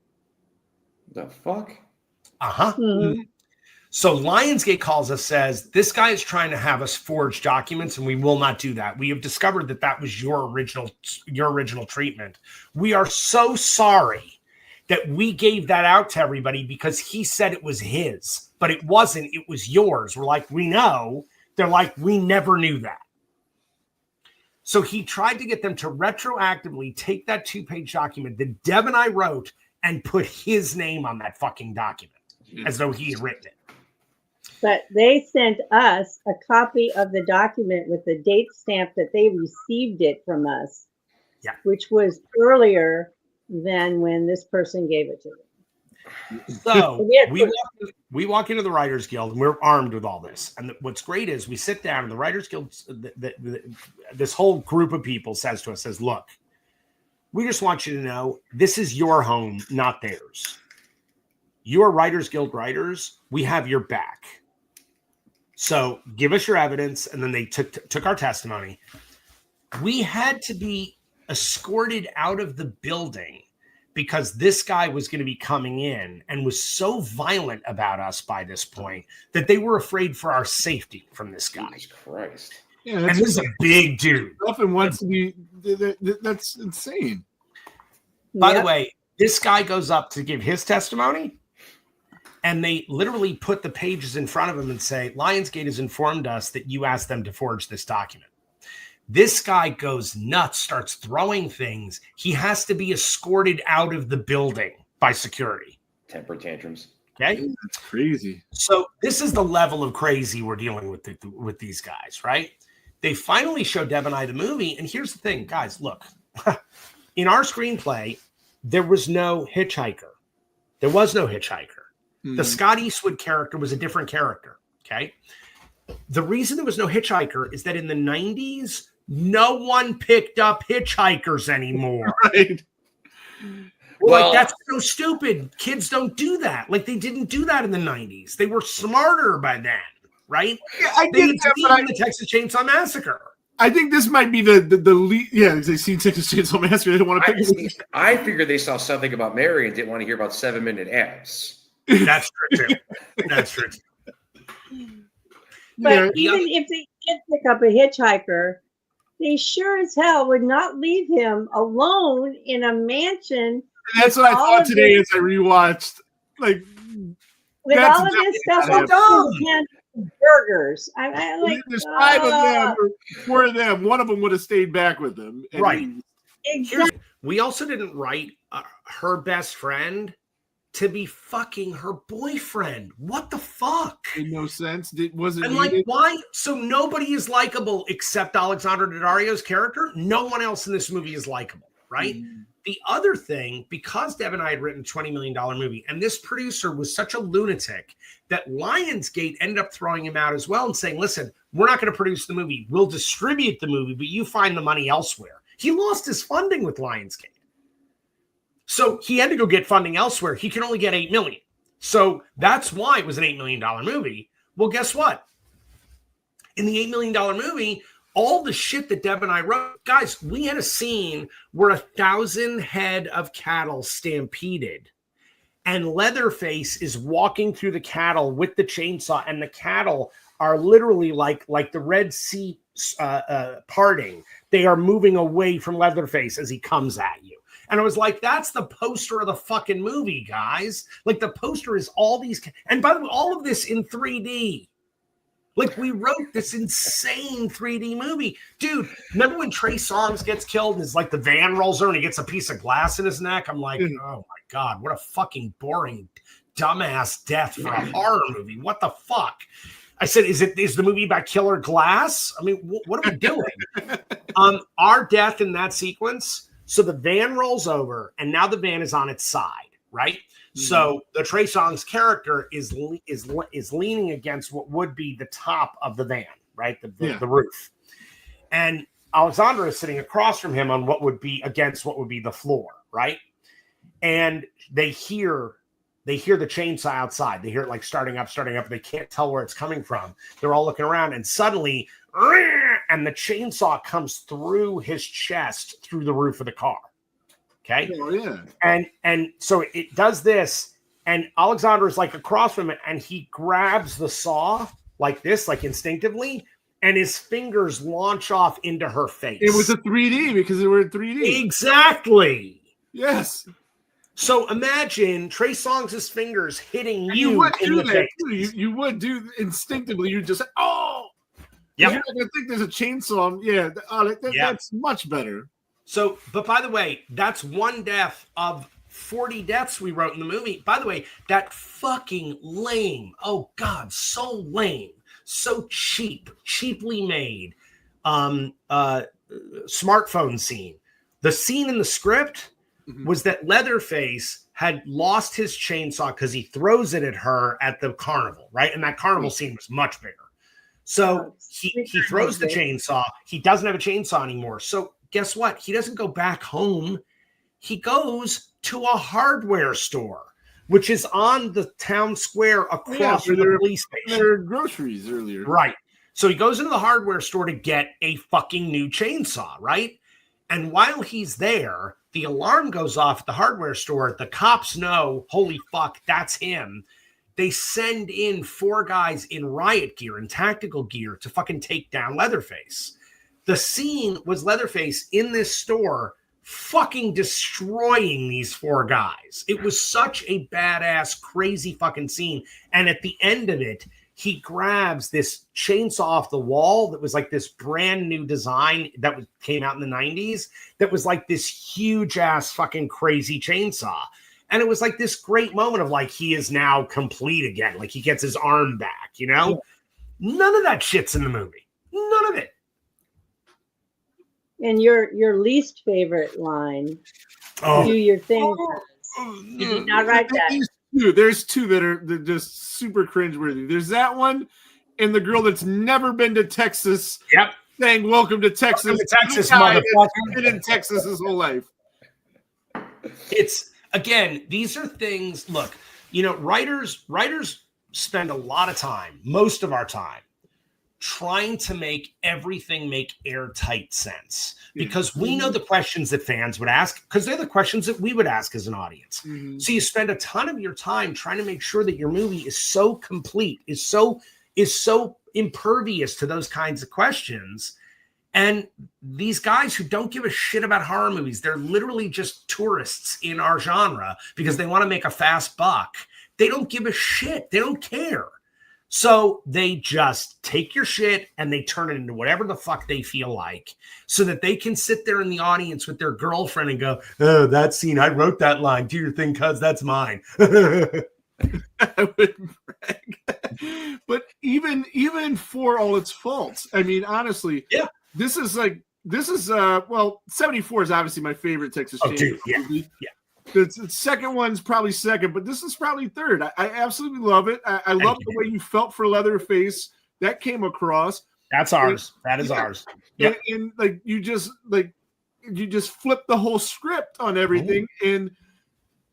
The fuck? Uh-huh. Mm-hmm. So Lionsgate calls us, says, this guy is trying to have us forge documents, and we will not do that. We have discovered that was your original treatment. We are so sorry that we gave that out to everybody because he said it was his, but it wasn't. It was yours. We're like, we know. They're like, we never knew that. So he tried to get them to retroactively take that 2-page document that Deb and I wrote and put his name on that fucking document as though he had written it. But they sent us a copy of the document with the date stamp that they received it from us, which was earlier than when this person gave it to them. So we walk into the Writers Guild and we're armed with all this. And what's great is we sit down and the Writers Guild, this whole group of people says to us, look, we just want you to know this is your home, not theirs. You're Writers Guild writers. We have your back. So give us your evidence. And then they took our testimony. We had to be escorted out of the building because this guy was going to be coming in and was so violent about us by this point that they were afraid for our safety from this guy. Jesus Christ. Yeah, and this is a big dude. Often wants to be, that's insane. By the way, this guy goes up to give his testimony and they literally put the pages in front of him and say, Lionsgate has informed us that you asked them to forge this document. This guy goes nuts, starts throwing things. He has to be escorted out of the building by security. Temper tantrums. Okay. That's crazy. So this is the level of crazy we're dealing with these guys, right? They finally show Deb and I the movie. And here's the thing, guys, look, in our screenplay, there was no hitchhiker. There was no hitchhiker. The Scott Eastwood character was a different character. Okay. The reason there was no hitchhiker is that in the 90s, no one picked up hitchhikers anymore. Right. Well, like, that's so stupid. Kids don't do that. Like, they didn't do that in the 90s. They were smarter by then, right? Yeah, I they get that, but the Texas Chainsaw Massacre. I think this might be the lead. Yeah, they see Texas Chainsaw Massacre. They don't want to pick I figured they saw something about Mary and didn't want to hear about 7-minute abs. That's true, too. That's true, too. But even if they did pick up a hitchhiker, they sure as hell would not leave him alone in a mansion. And that's what I thought today as I rewatched. Like, with all of this stuff, burgers. I like. There's 5 of them or 4 of them. One of them would have stayed back with them. Right. Exactly. We also didn't write her best friend to be fucking her boyfriend. What the fuck? Made no sense. Wasn't and like, why? So nobody is likable except Alexandra Daddario's character. No one else in this movie is likable, right? The other thing, because Deb and I had written a $20 million movie, and this producer was such a lunatic that Lionsgate ended up throwing him out as well and saying, listen, we're not going to produce the movie. We'll distribute the movie, but you find the money elsewhere. He lost his funding with Lionsgate. So he had to go get funding elsewhere. He can only get $8 million. So that's why it was an $8 million movie. Well, guess what? In the $8 million movie, all the shit that Deb and I wrote, guys, we had a scene where 1,000 head of cattle stampeded, and Leatherface is walking through the cattle with the chainsaw, and the cattle are literally like the Red Sea parting. They are moving away from Leatherface as he comes at you. And I was like, that's the poster of the fucking movie, guys. Like, the poster is all these. And by the way, all of this in 3D. Like, we wrote this insane 3D movie. Dude, remember when Trey Songz gets killed and it's like the van rolls over and he gets a piece of glass in his neck? I'm like, oh my God, what a fucking boring, dumbass death for a horror movie. What the fuck? I said, is the movie about killer glass? I mean, what are we doing? Our death in that sequence. So the van rolls over, and now the van is on its side, right? Mm-hmm. So the Trey Songz character is leaning against what would be the top of the van, right? The roof. And Alexandra is sitting across from him on what would be the floor, right? And they hear the chainsaw outside. They hear it like starting up. They can't tell where it's coming from. They're all looking around, and suddenly, and the chainsaw comes through his chest through the roof of the car. Okay. Oh, yeah. And so it does this, and Alexander is like across from it, and he grabs the saw like this, like instinctively, and his fingers launch off into her face. It was a 3D because they were in 3D. Exactly. Yes. So imagine Trey Songz' fingers hitting you would in do the that. face. You would do instinctively. You just oh. Yep. You're not gonna think there's a chainsaw. Yeah. That's much better. So, but by the way, that's one death of 40 deaths we wrote in the movie. By the way, that fucking lame. Oh God, so lame, so cheaply made. Smartphone scene. The scene in the script was that Leatherface had lost his chainsaw because he throws it at her at the carnival, right? And that carnival scene was much bigger. So he throws the chainsaw. He doesn't have a chainsaw anymore. So guess what? He doesn't go back home. He goes to a hardware store, which is on the town square across from the police station. There were groceries earlier. Right. So he goes into the hardware store to get a fucking new chainsaw, right? And while he's there, the alarm goes off at the hardware store. The cops know, holy fuck, that's him. They send in 4 guys in riot gear and tactical gear to fucking take down Leatherface. The scene was Leatherface in this store fucking destroying these 4 guys. It was such a badass, crazy fucking scene. And at the end of it, he grabs this chainsaw off the wall that was like this brand new design that came out in the 90s that was like this huge ass fucking crazy chainsaw. And it was like this great moment of like, he is now complete again. Like he gets his arm back, you know? Yeah. None of that shit's in the movie. None of it. And your least favorite line, do your thing. You did not write that. There's two that are just super cringeworthy. There's that one, and the girl that's never been to Texas. Yep. Saying "Welcome to Texas." Welcome to Texas, motherfucker. Been in Texas his whole life. It's again, these are things. Look, writers spend a lot of time, most of our time, trying to make everything make airtight sense, because we know the questions that fans would ask, because they're the questions that we would ask as an audience. Mm-hmm. So you spend a ton of your time trying to make sure that your movie is so complete, is so impervious to those kinds of questions. And these guys who don't give a shit about horror movies, they're literally just tourists in our genre because they want to make a fast buck. They don't give a shit. They don't care. So they just take your shit and they turn it into whatever the fuck they feel like, so that they can sit there in the audience with their girlfriend and go, "Oh, that scene, I wrote that line. Do your thing, cuz that's mine." I wouldn't brag. But even for all its faults, I mean, honestly, this is 74 is obviously my favorite Texas Chainsaw movie. Yeah. The second one's probably second, but this is probably third. I absolutely love it. I love the way you felt for Leatherface. That came across. That's ours. That is ours. Yep. And like you just flip the whole script on everything. And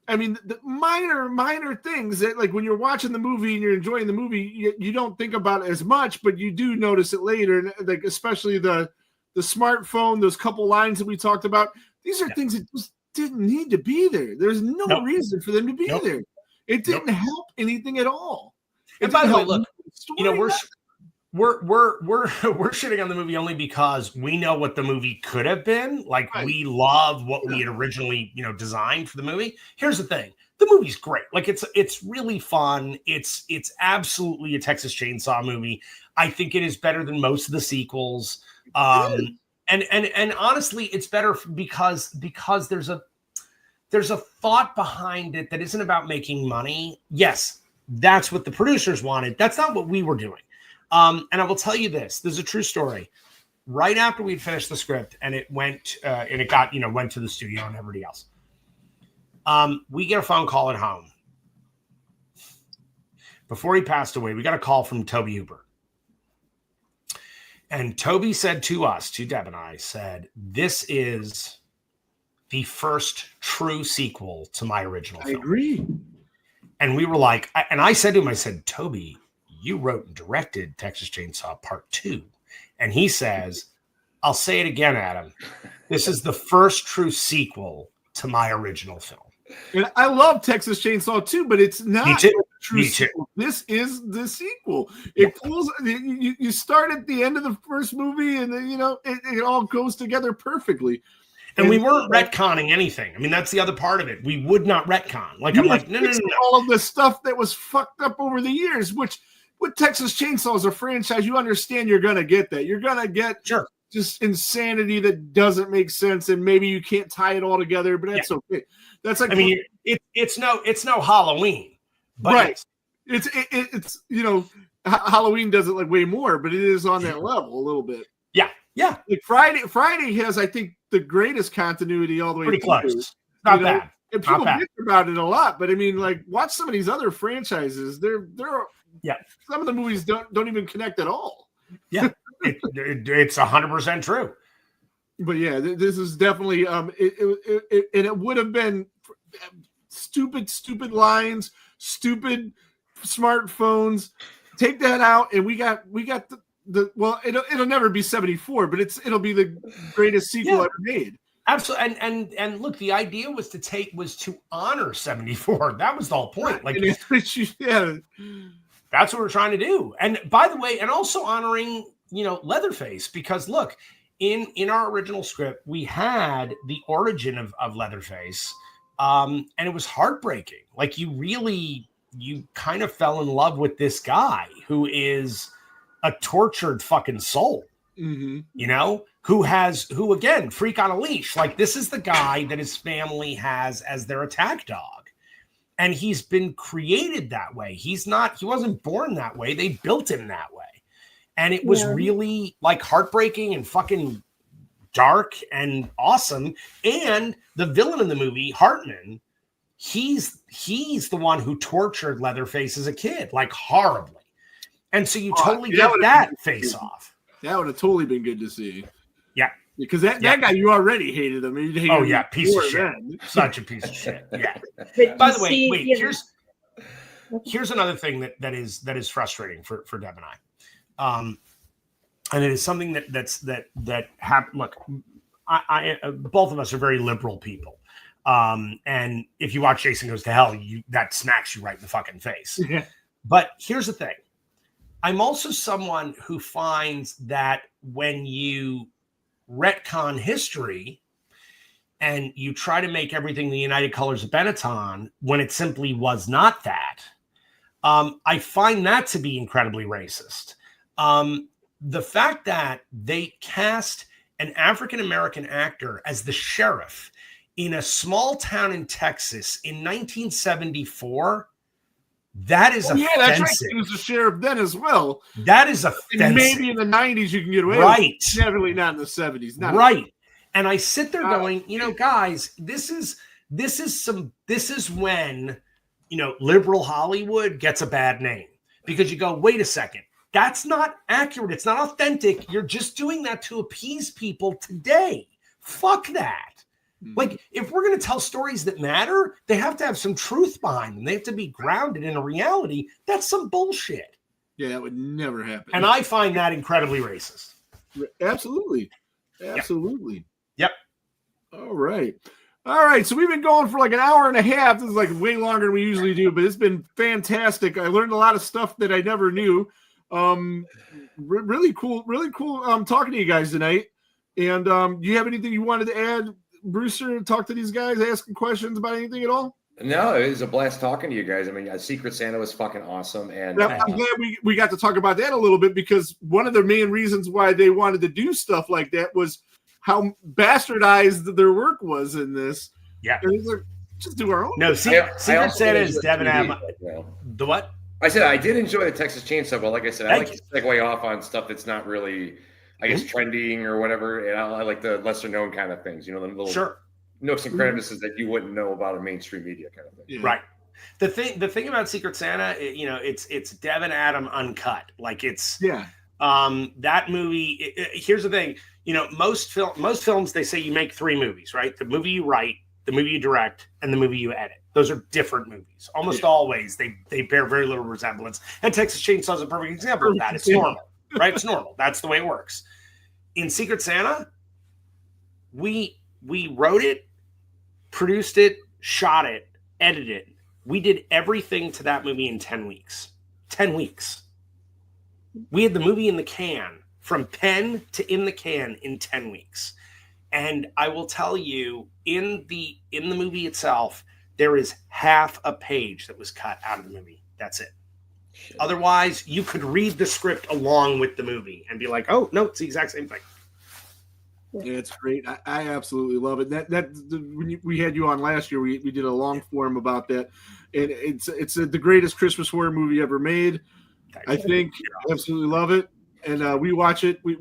I mean, the minor things that, like, when you're watching the movie and you're enjoying the movie, you don't think about it as much, but you do notice it later. And like, especially the smartphone, those couple lines that we talked about. These are things that just didn't need to be there. There's no reason for them to be there. It didn't help anything at all. And by the way, look, we're shitting on the movie only because we know what the movie could have been. Like, we love what we had originally, designed for the movie. Here's the thing. The movie's great. Like, it's really fun. It's absolutely a Texas Chainsaw movie. I think it is better than most of the sequels. And honestly, it's better because there's a thought behind it that isn't about making money. Yes, that's what the producers wanted. That's not what we were doing. And I will tell you this. There's a true story. Right after we'd finished the script and it went went to the studio and everybody else, we get a phone call at home. Before he passed away, we got a call from Toby Hooper. And Toby said to us, to Deb and I, said, "This is the first true sequel to my original film." I agree. And we were like, and I said to him, I said, "Toby, you wrote and directed Texas Chainsaw Part 2. And he says, "I'll say it again, Adam. This is the first true sequel to my original film." And I love Texas Chainsaw 2, but it's not a true sequel. This is the sequel. It pulls. You start at the end of the first movie, and then it all goes together perfectly. And we weren't retconning anything. I mean, that's the other part of it. We would not retcon. Like, I'm like, no. All of the stuff that was fucked up over the years, which with Texas Chainsaw as a franchise, you understand you're gonna get that. You're gonna get just insanity that doesn't make sense, and maybe you can't tie it all together, but that's okay. That's like, I mean, it's no Halloween, but right? It's Halloween does it like way more, but it is on that level a little bit. Yeah. Like Friday has, I think, the greatest continuity all the way pretty through. Close. Not bad. And people bitch about it a lot, but I mean, like, watch some of these other franchises. They're some of the movies don't even connect at all. Yeah, it's 100% true. But yeah, this is definitely it would have been stupid lines, stupid smartphones. Take that out, and we got the well, it'll never be 74, but it'll be the greatest sequel ever made. Absolutely, and look, the idea was to honor 74. That was the whole point. Like, that's what we're trying to do. And by the way, and also honoring Leatherface, because look, in our original script, we had the origin of Leatherface, and it was heartbreaking. Like, you kind of fell in love with this guy who is a tortured fucking soul, who again, freak on a leash. Like, this is the guy that his family has as their attack dog. And he's been created that way. He wasn't born that way. They built him that way. And it was really like heartbreaking and fucking dark and awesome. And the villain in the movie, Hartman, he's the one who tortured Leatherface as a kid, like horribly. And so you totally get that face off. That would have totally been good to see. Yeah. Because that guy, you already hated him. You hated him piece of shit. Such a piece of shit. Yeah. By the way, here's another thing that is frustrating for Deb and I. And it is something that happened. Look, I both of us are very liberal people. And if you watch Jason Goes to Hell, that smacks you right in the fucking face. Yeah. But here's the thing. I'm also someone who finds that when you retcon history and you try to make everything the United Colors of Benetton when it simply was not that, I find that to be incredibly racist. The fact that they cast an African-American actor as the sheriff in a small town in Texas in 1974, that is offensive. Yeah, that's right. He was the sheriff then as well. That is offensive. And maybe in the 90s you can get away with it. Definitely not in the 70s. Right. And I sit there going, guys, this is when, liberal Hollywood gets a bad name. Because you go, wait a second. That's not accurate. It's not authentic. You're just doing that to appease people today. Fuck that. Like, if we're going to tell stories that matter, they have to have some truth behind them. They have to be grounded in a reality. That's some bullshit. Yeah, that would never happen. And I find that incredibly racist. Absolutely. Yep. All right. So we've been going for like an hour and a half. This is like way longer than we usually do, but it's been fantastic. I learned a lot of stuff that I never knew. Really cool talking to you guys tonight. And do you have anything you wanted to add, Brewster, talk to these guys, asking questions about anything at all? No, it was a blast talking to you guys. I mean, Secret Santa was fucking awesome. And I'm glad we got to talk about that a little bit, because one of the main reasons why they wanted to do stuff like that was how bastardized their work was in this. Yeah. And like, just do our own. No, Secret Santa is Devin Am. The what? I said I did enjoy the Texas Chainsaw, but like I said, I like to segue off on stuff that's not really, I guess, trending or whatever. And I like the lesser known kind of things, the little nooks and crevices that you wouldn't know about in mainstream media kind of thing. Yeah. Right. The thing about Secret Santa, it's Devin Adam uncut. Like it's that movie. Here's the thing, most films, they say you make 3 movies, right? The movie you write, the movie you direct, and the movie you edit. Those are different movies. Almost always they bear very little resemblance. And Texas Chainsaw is a perfect example of that. It's normal, right? It's normal. That's the way it works. In Secret Santa, we wrote it, produced it, shot it, edited it. We did everything to that movie in 10 weeks. 10 weeks. We had the movie in the can, from pen to in the can, in 10 weeks. And I will tell you, in the movie itself, there is half a page that was cut out of the movie. That's it. Shit. Otherwise, you could read the script along with the movie and be like, oh, no, it's the exact same thing. Yeah, it's great. I absolutely love it. When we had you on last year, we did a long form about that. And it's the greatest Christmas horror movie ever made. I think. I absolutely love it. And we watch it. We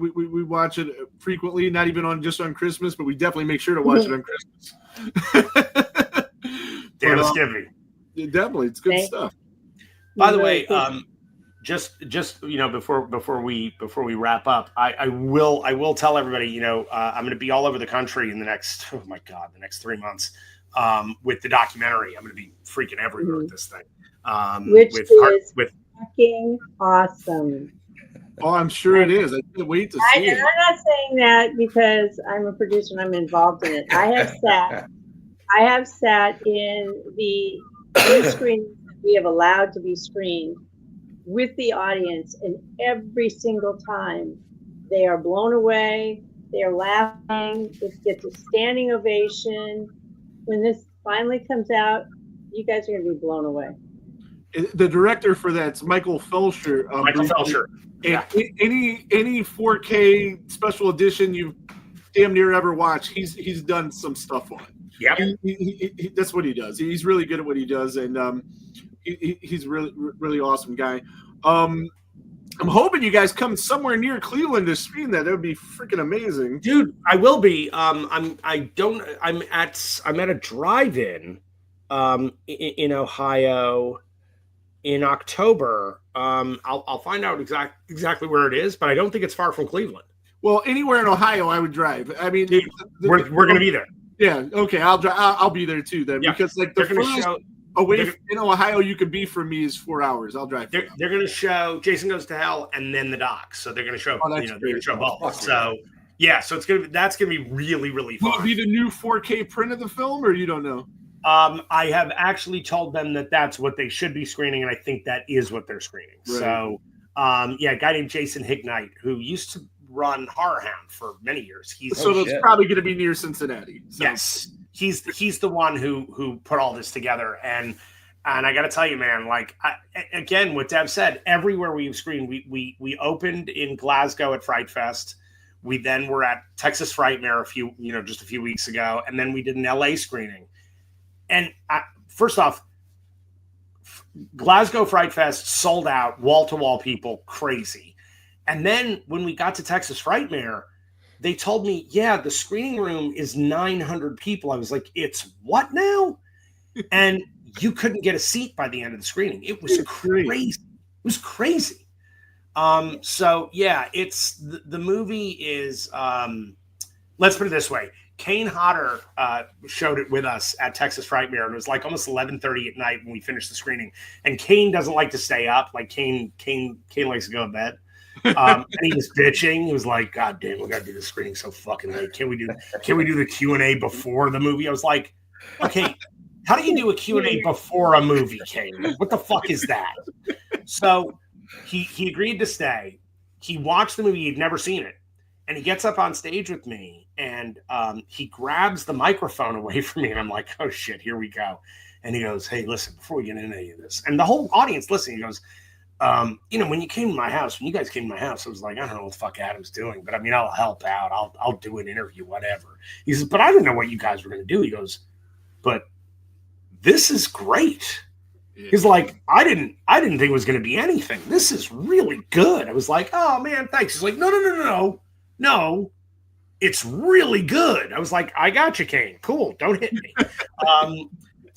watch it frequently, not even just on Christmas, but we definitely make sure to watch it on Christmas. Damn skippy. Definitely, it's good stuff. By the way, just before we wrap up, I will tell everybody, I'm going to be all over the country in the next 3 months with the documentary. I'm going to be freaking everywhere with this thing. Which is fucking awesome. Oh, I'm sure it is. I can't wait to see it. I'm not saying that because I'm a producer and I'm involved in it. I have sat in the screen we have allowed to be screened with the audience, and every single time they are blown away, they are laughing, it gets a standing ovation. When this finally comes out, you guys are going to be blown away. The director for that's Michael Felsher. Yeah. Any 4K special edition you've damn near ever watched, he's done some stuff on. Yeah, that's what he does. He's really good at what he does, and he's really awesome guy. I'm hoping you guys come somewhere near Cleveland to screen that. That would be freaking amazing, dude. I will be. I'm at a drive-in, in Ohio, in October. I'll find out exactly where it is, but I don't think it's far from Cleveland. Well, anywhere in Ohio, I would drive. I mean, dude, we're gonna be there. Yeah. Okay. I'll drive. I'll be there too then, because like the furthest away in Ohio you could be from me is 4 hours. I'll drive. They're going to show Jason Goes to Hell and then the docs. So they're going to show, they're going to show both. So yeah, so that's going to be really, really fun. Will it be the new 4K print of the film, or you don't know? I have actually told them that that's what they should be screening, and I think that is what they're screening. Right. So a guy named Jason Hignite, who used to run Horror Hound for many years. It's probably going to be near Cincinnati. So. Yes. He's the one who put all this together, and I got to tell you, man, like again, what Deb said, everywhere we've screened, we opened in Glasgow at Fright Fest, we then were at Texas Frightmare just a few weeks ago, and then we did an LA screening, and first off, Glasgow Fright Fest sold out, wall to wall people, crazy, and then when we got to Texas Frightmare, they told me, yeah, the screening room is 900 people. I was like, it's what now? And you couldn't get a seat by the end of the screening. It was crazy. It was crazy. So yeah, it's the movie is, let's put it this way. Kane Hodder showed it with us at Texas Frightmare, and it was like almost 11:30 at night when we finished the screening. And Kane doesn't like to stay up. Like Kane likes to go to bed. And he was bitching. He was like, God damn, we gotta do the screening so fucking late. Can we do the Q&A before the movie? I was like, okay, how do you do a Q&A before a movie, Kane? What the fuck is that? So he agreed to stay. He watched the movie, he'd never seen it, and he gets up on stage with me, and he grabs the microphone away from me, and I'm like, oh shit, here we go. And he goes, hey, listen, before we get into any of this, and the whole audience listening, he goes, when you guys came to my house, I was like, I don't know what the fuck Adam's doing, but I mean, I'll help out. I'll do an interview, whatever. He says, but I didn't know what you guys were going to do. He goes, but this is great. Yeah. He's like, I didn't think it was going to be anything. This is really good. I was like, oh man, thanks. He's like, no, it's really good. I was like, I got you, Kane. Cool. Don't hit me.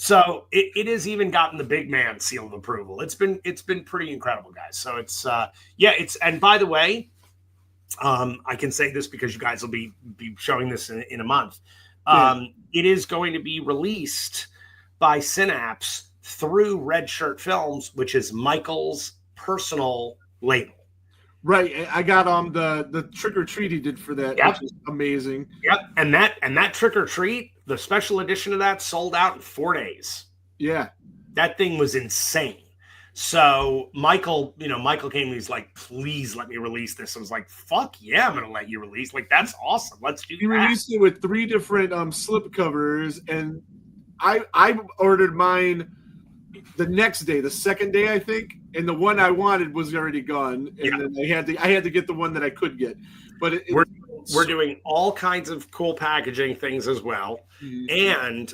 So it has even gotten the big man seal of approval. It's been pretty incredible, guys. So and by the way, I can say this because you guys will be showing this in a month. It is going to be released by Synapse through Red Shirt Films, which is Michael's personal label. Right. I got the Trick or Treat he did for that, which is amazing. Yep. And that Trick or Treat, the special edition of that, sold out in 4 days. Yeah. That thing was insane. So Michael came and he's like, please let me release this. I was like, fuck yeah, I'm gonna let you release. Like, that's awesome. Let's do that. He released it with 3 different slip covers, and I ordered mine the next day, the second day, I think, and the one I wanted was already gone, and then I had to get the one that I could get. But we're doing all kinds of cool packaging things as well, and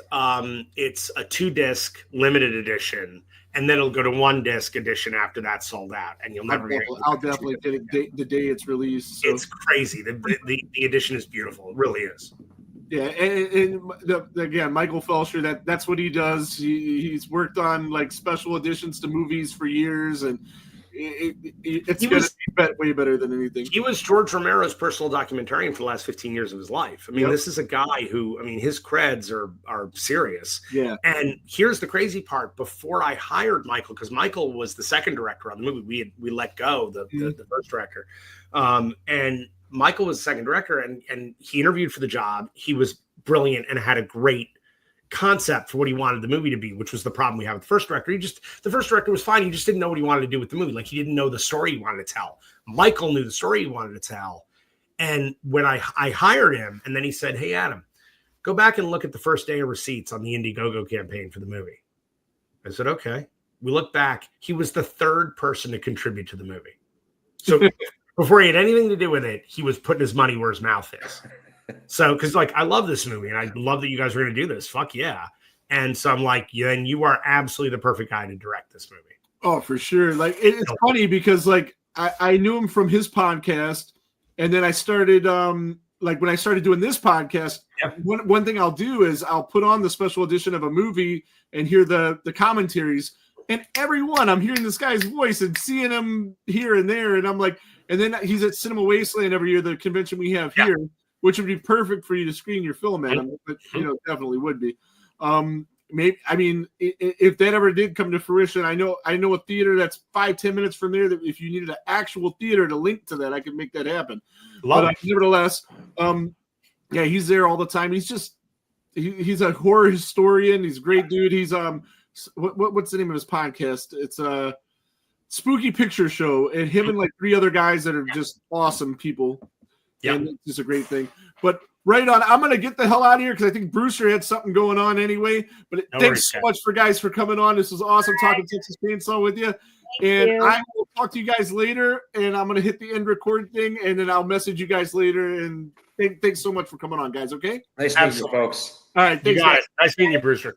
it's a 2-disc limited edition, and then it'll go to 1-disc edition after that's sold out, and you'll never get it. I'll definitely get it the day it's released. So. It's crazy. The edition is beautiful. It really is. Yeah, and again, Michael Felsher, that's what he does. He's worked on like special editions to movies for years, and it's going to be way better than anything. He was George Romero's personal documentarian for the last 15 years of his life. I mean, This is a guy who, his creds are serious. Yeah. And here's the crazy part. Before I hired Michael, because Michael was the second director on the movie, we let go the first director, and Michael was the second director, and he interviewed for the job. He was brilliant and had a great concept for what he wanted the movie to be, which was the problem we have with the first director. The first director was fine. He just didn't know what he wanted to do with the movie. Like, he didn't know the story he wanted to tell. Michael knew the story he wanted to tell. And when I hired him, and then he said, hey, Adam, go back and look at the first day of receipts on the Indiegogo campaign for the movie. I said, okay. We look back. He was the third person to contribute to the movie. So before he had anything to do with it, he was putting his money where his mouth is. So, because like, I love this movie, and I love that you guys are going to do this. Fuck yeah. And so I'm like, then you are absolutely the perfect guy to direct this movie. Oh, for sure. Like, it's funny because like I knew him from his podcast, and then I started like when I started doing this podcast. Yep. One thing I'll do is I'll put on the special edition of a movie and hear the commentaries, and every one I'm hearing this guy's voice and seeing him here and there, and I'm like, and then he's at Cinema Wasteland every year, the convention we have here, which would be perfect for you to screen your film at. But definitely would be. Maybe, I mean, if that ever did come to fruition, I know a theater that's 5-10 minutes from there that if you needed an actual theater to link to that, I could make that happen. Nevertheless, he's there all the time. He's a horror historian. He's a great dude. He's what's the name of his podcast? It's a Spooky Picture Show, and him and like 3 other guys that are just awesome people. Yeah, and it's just a great thing. But right on, I'm gonna get the hell out of here because I think Brewster had something going on anyway. But thanks so much for coming on. This was awesome talking Texas Chainsaw with you. And I will talk to you guys later. And I'm gonna hit the end record thing, and then I'll message you guys later. And thanks so much for coming on, guys. Okay. Nice meeting you, folks. All right. Thanks, guys. Nice meeting you, Brewster.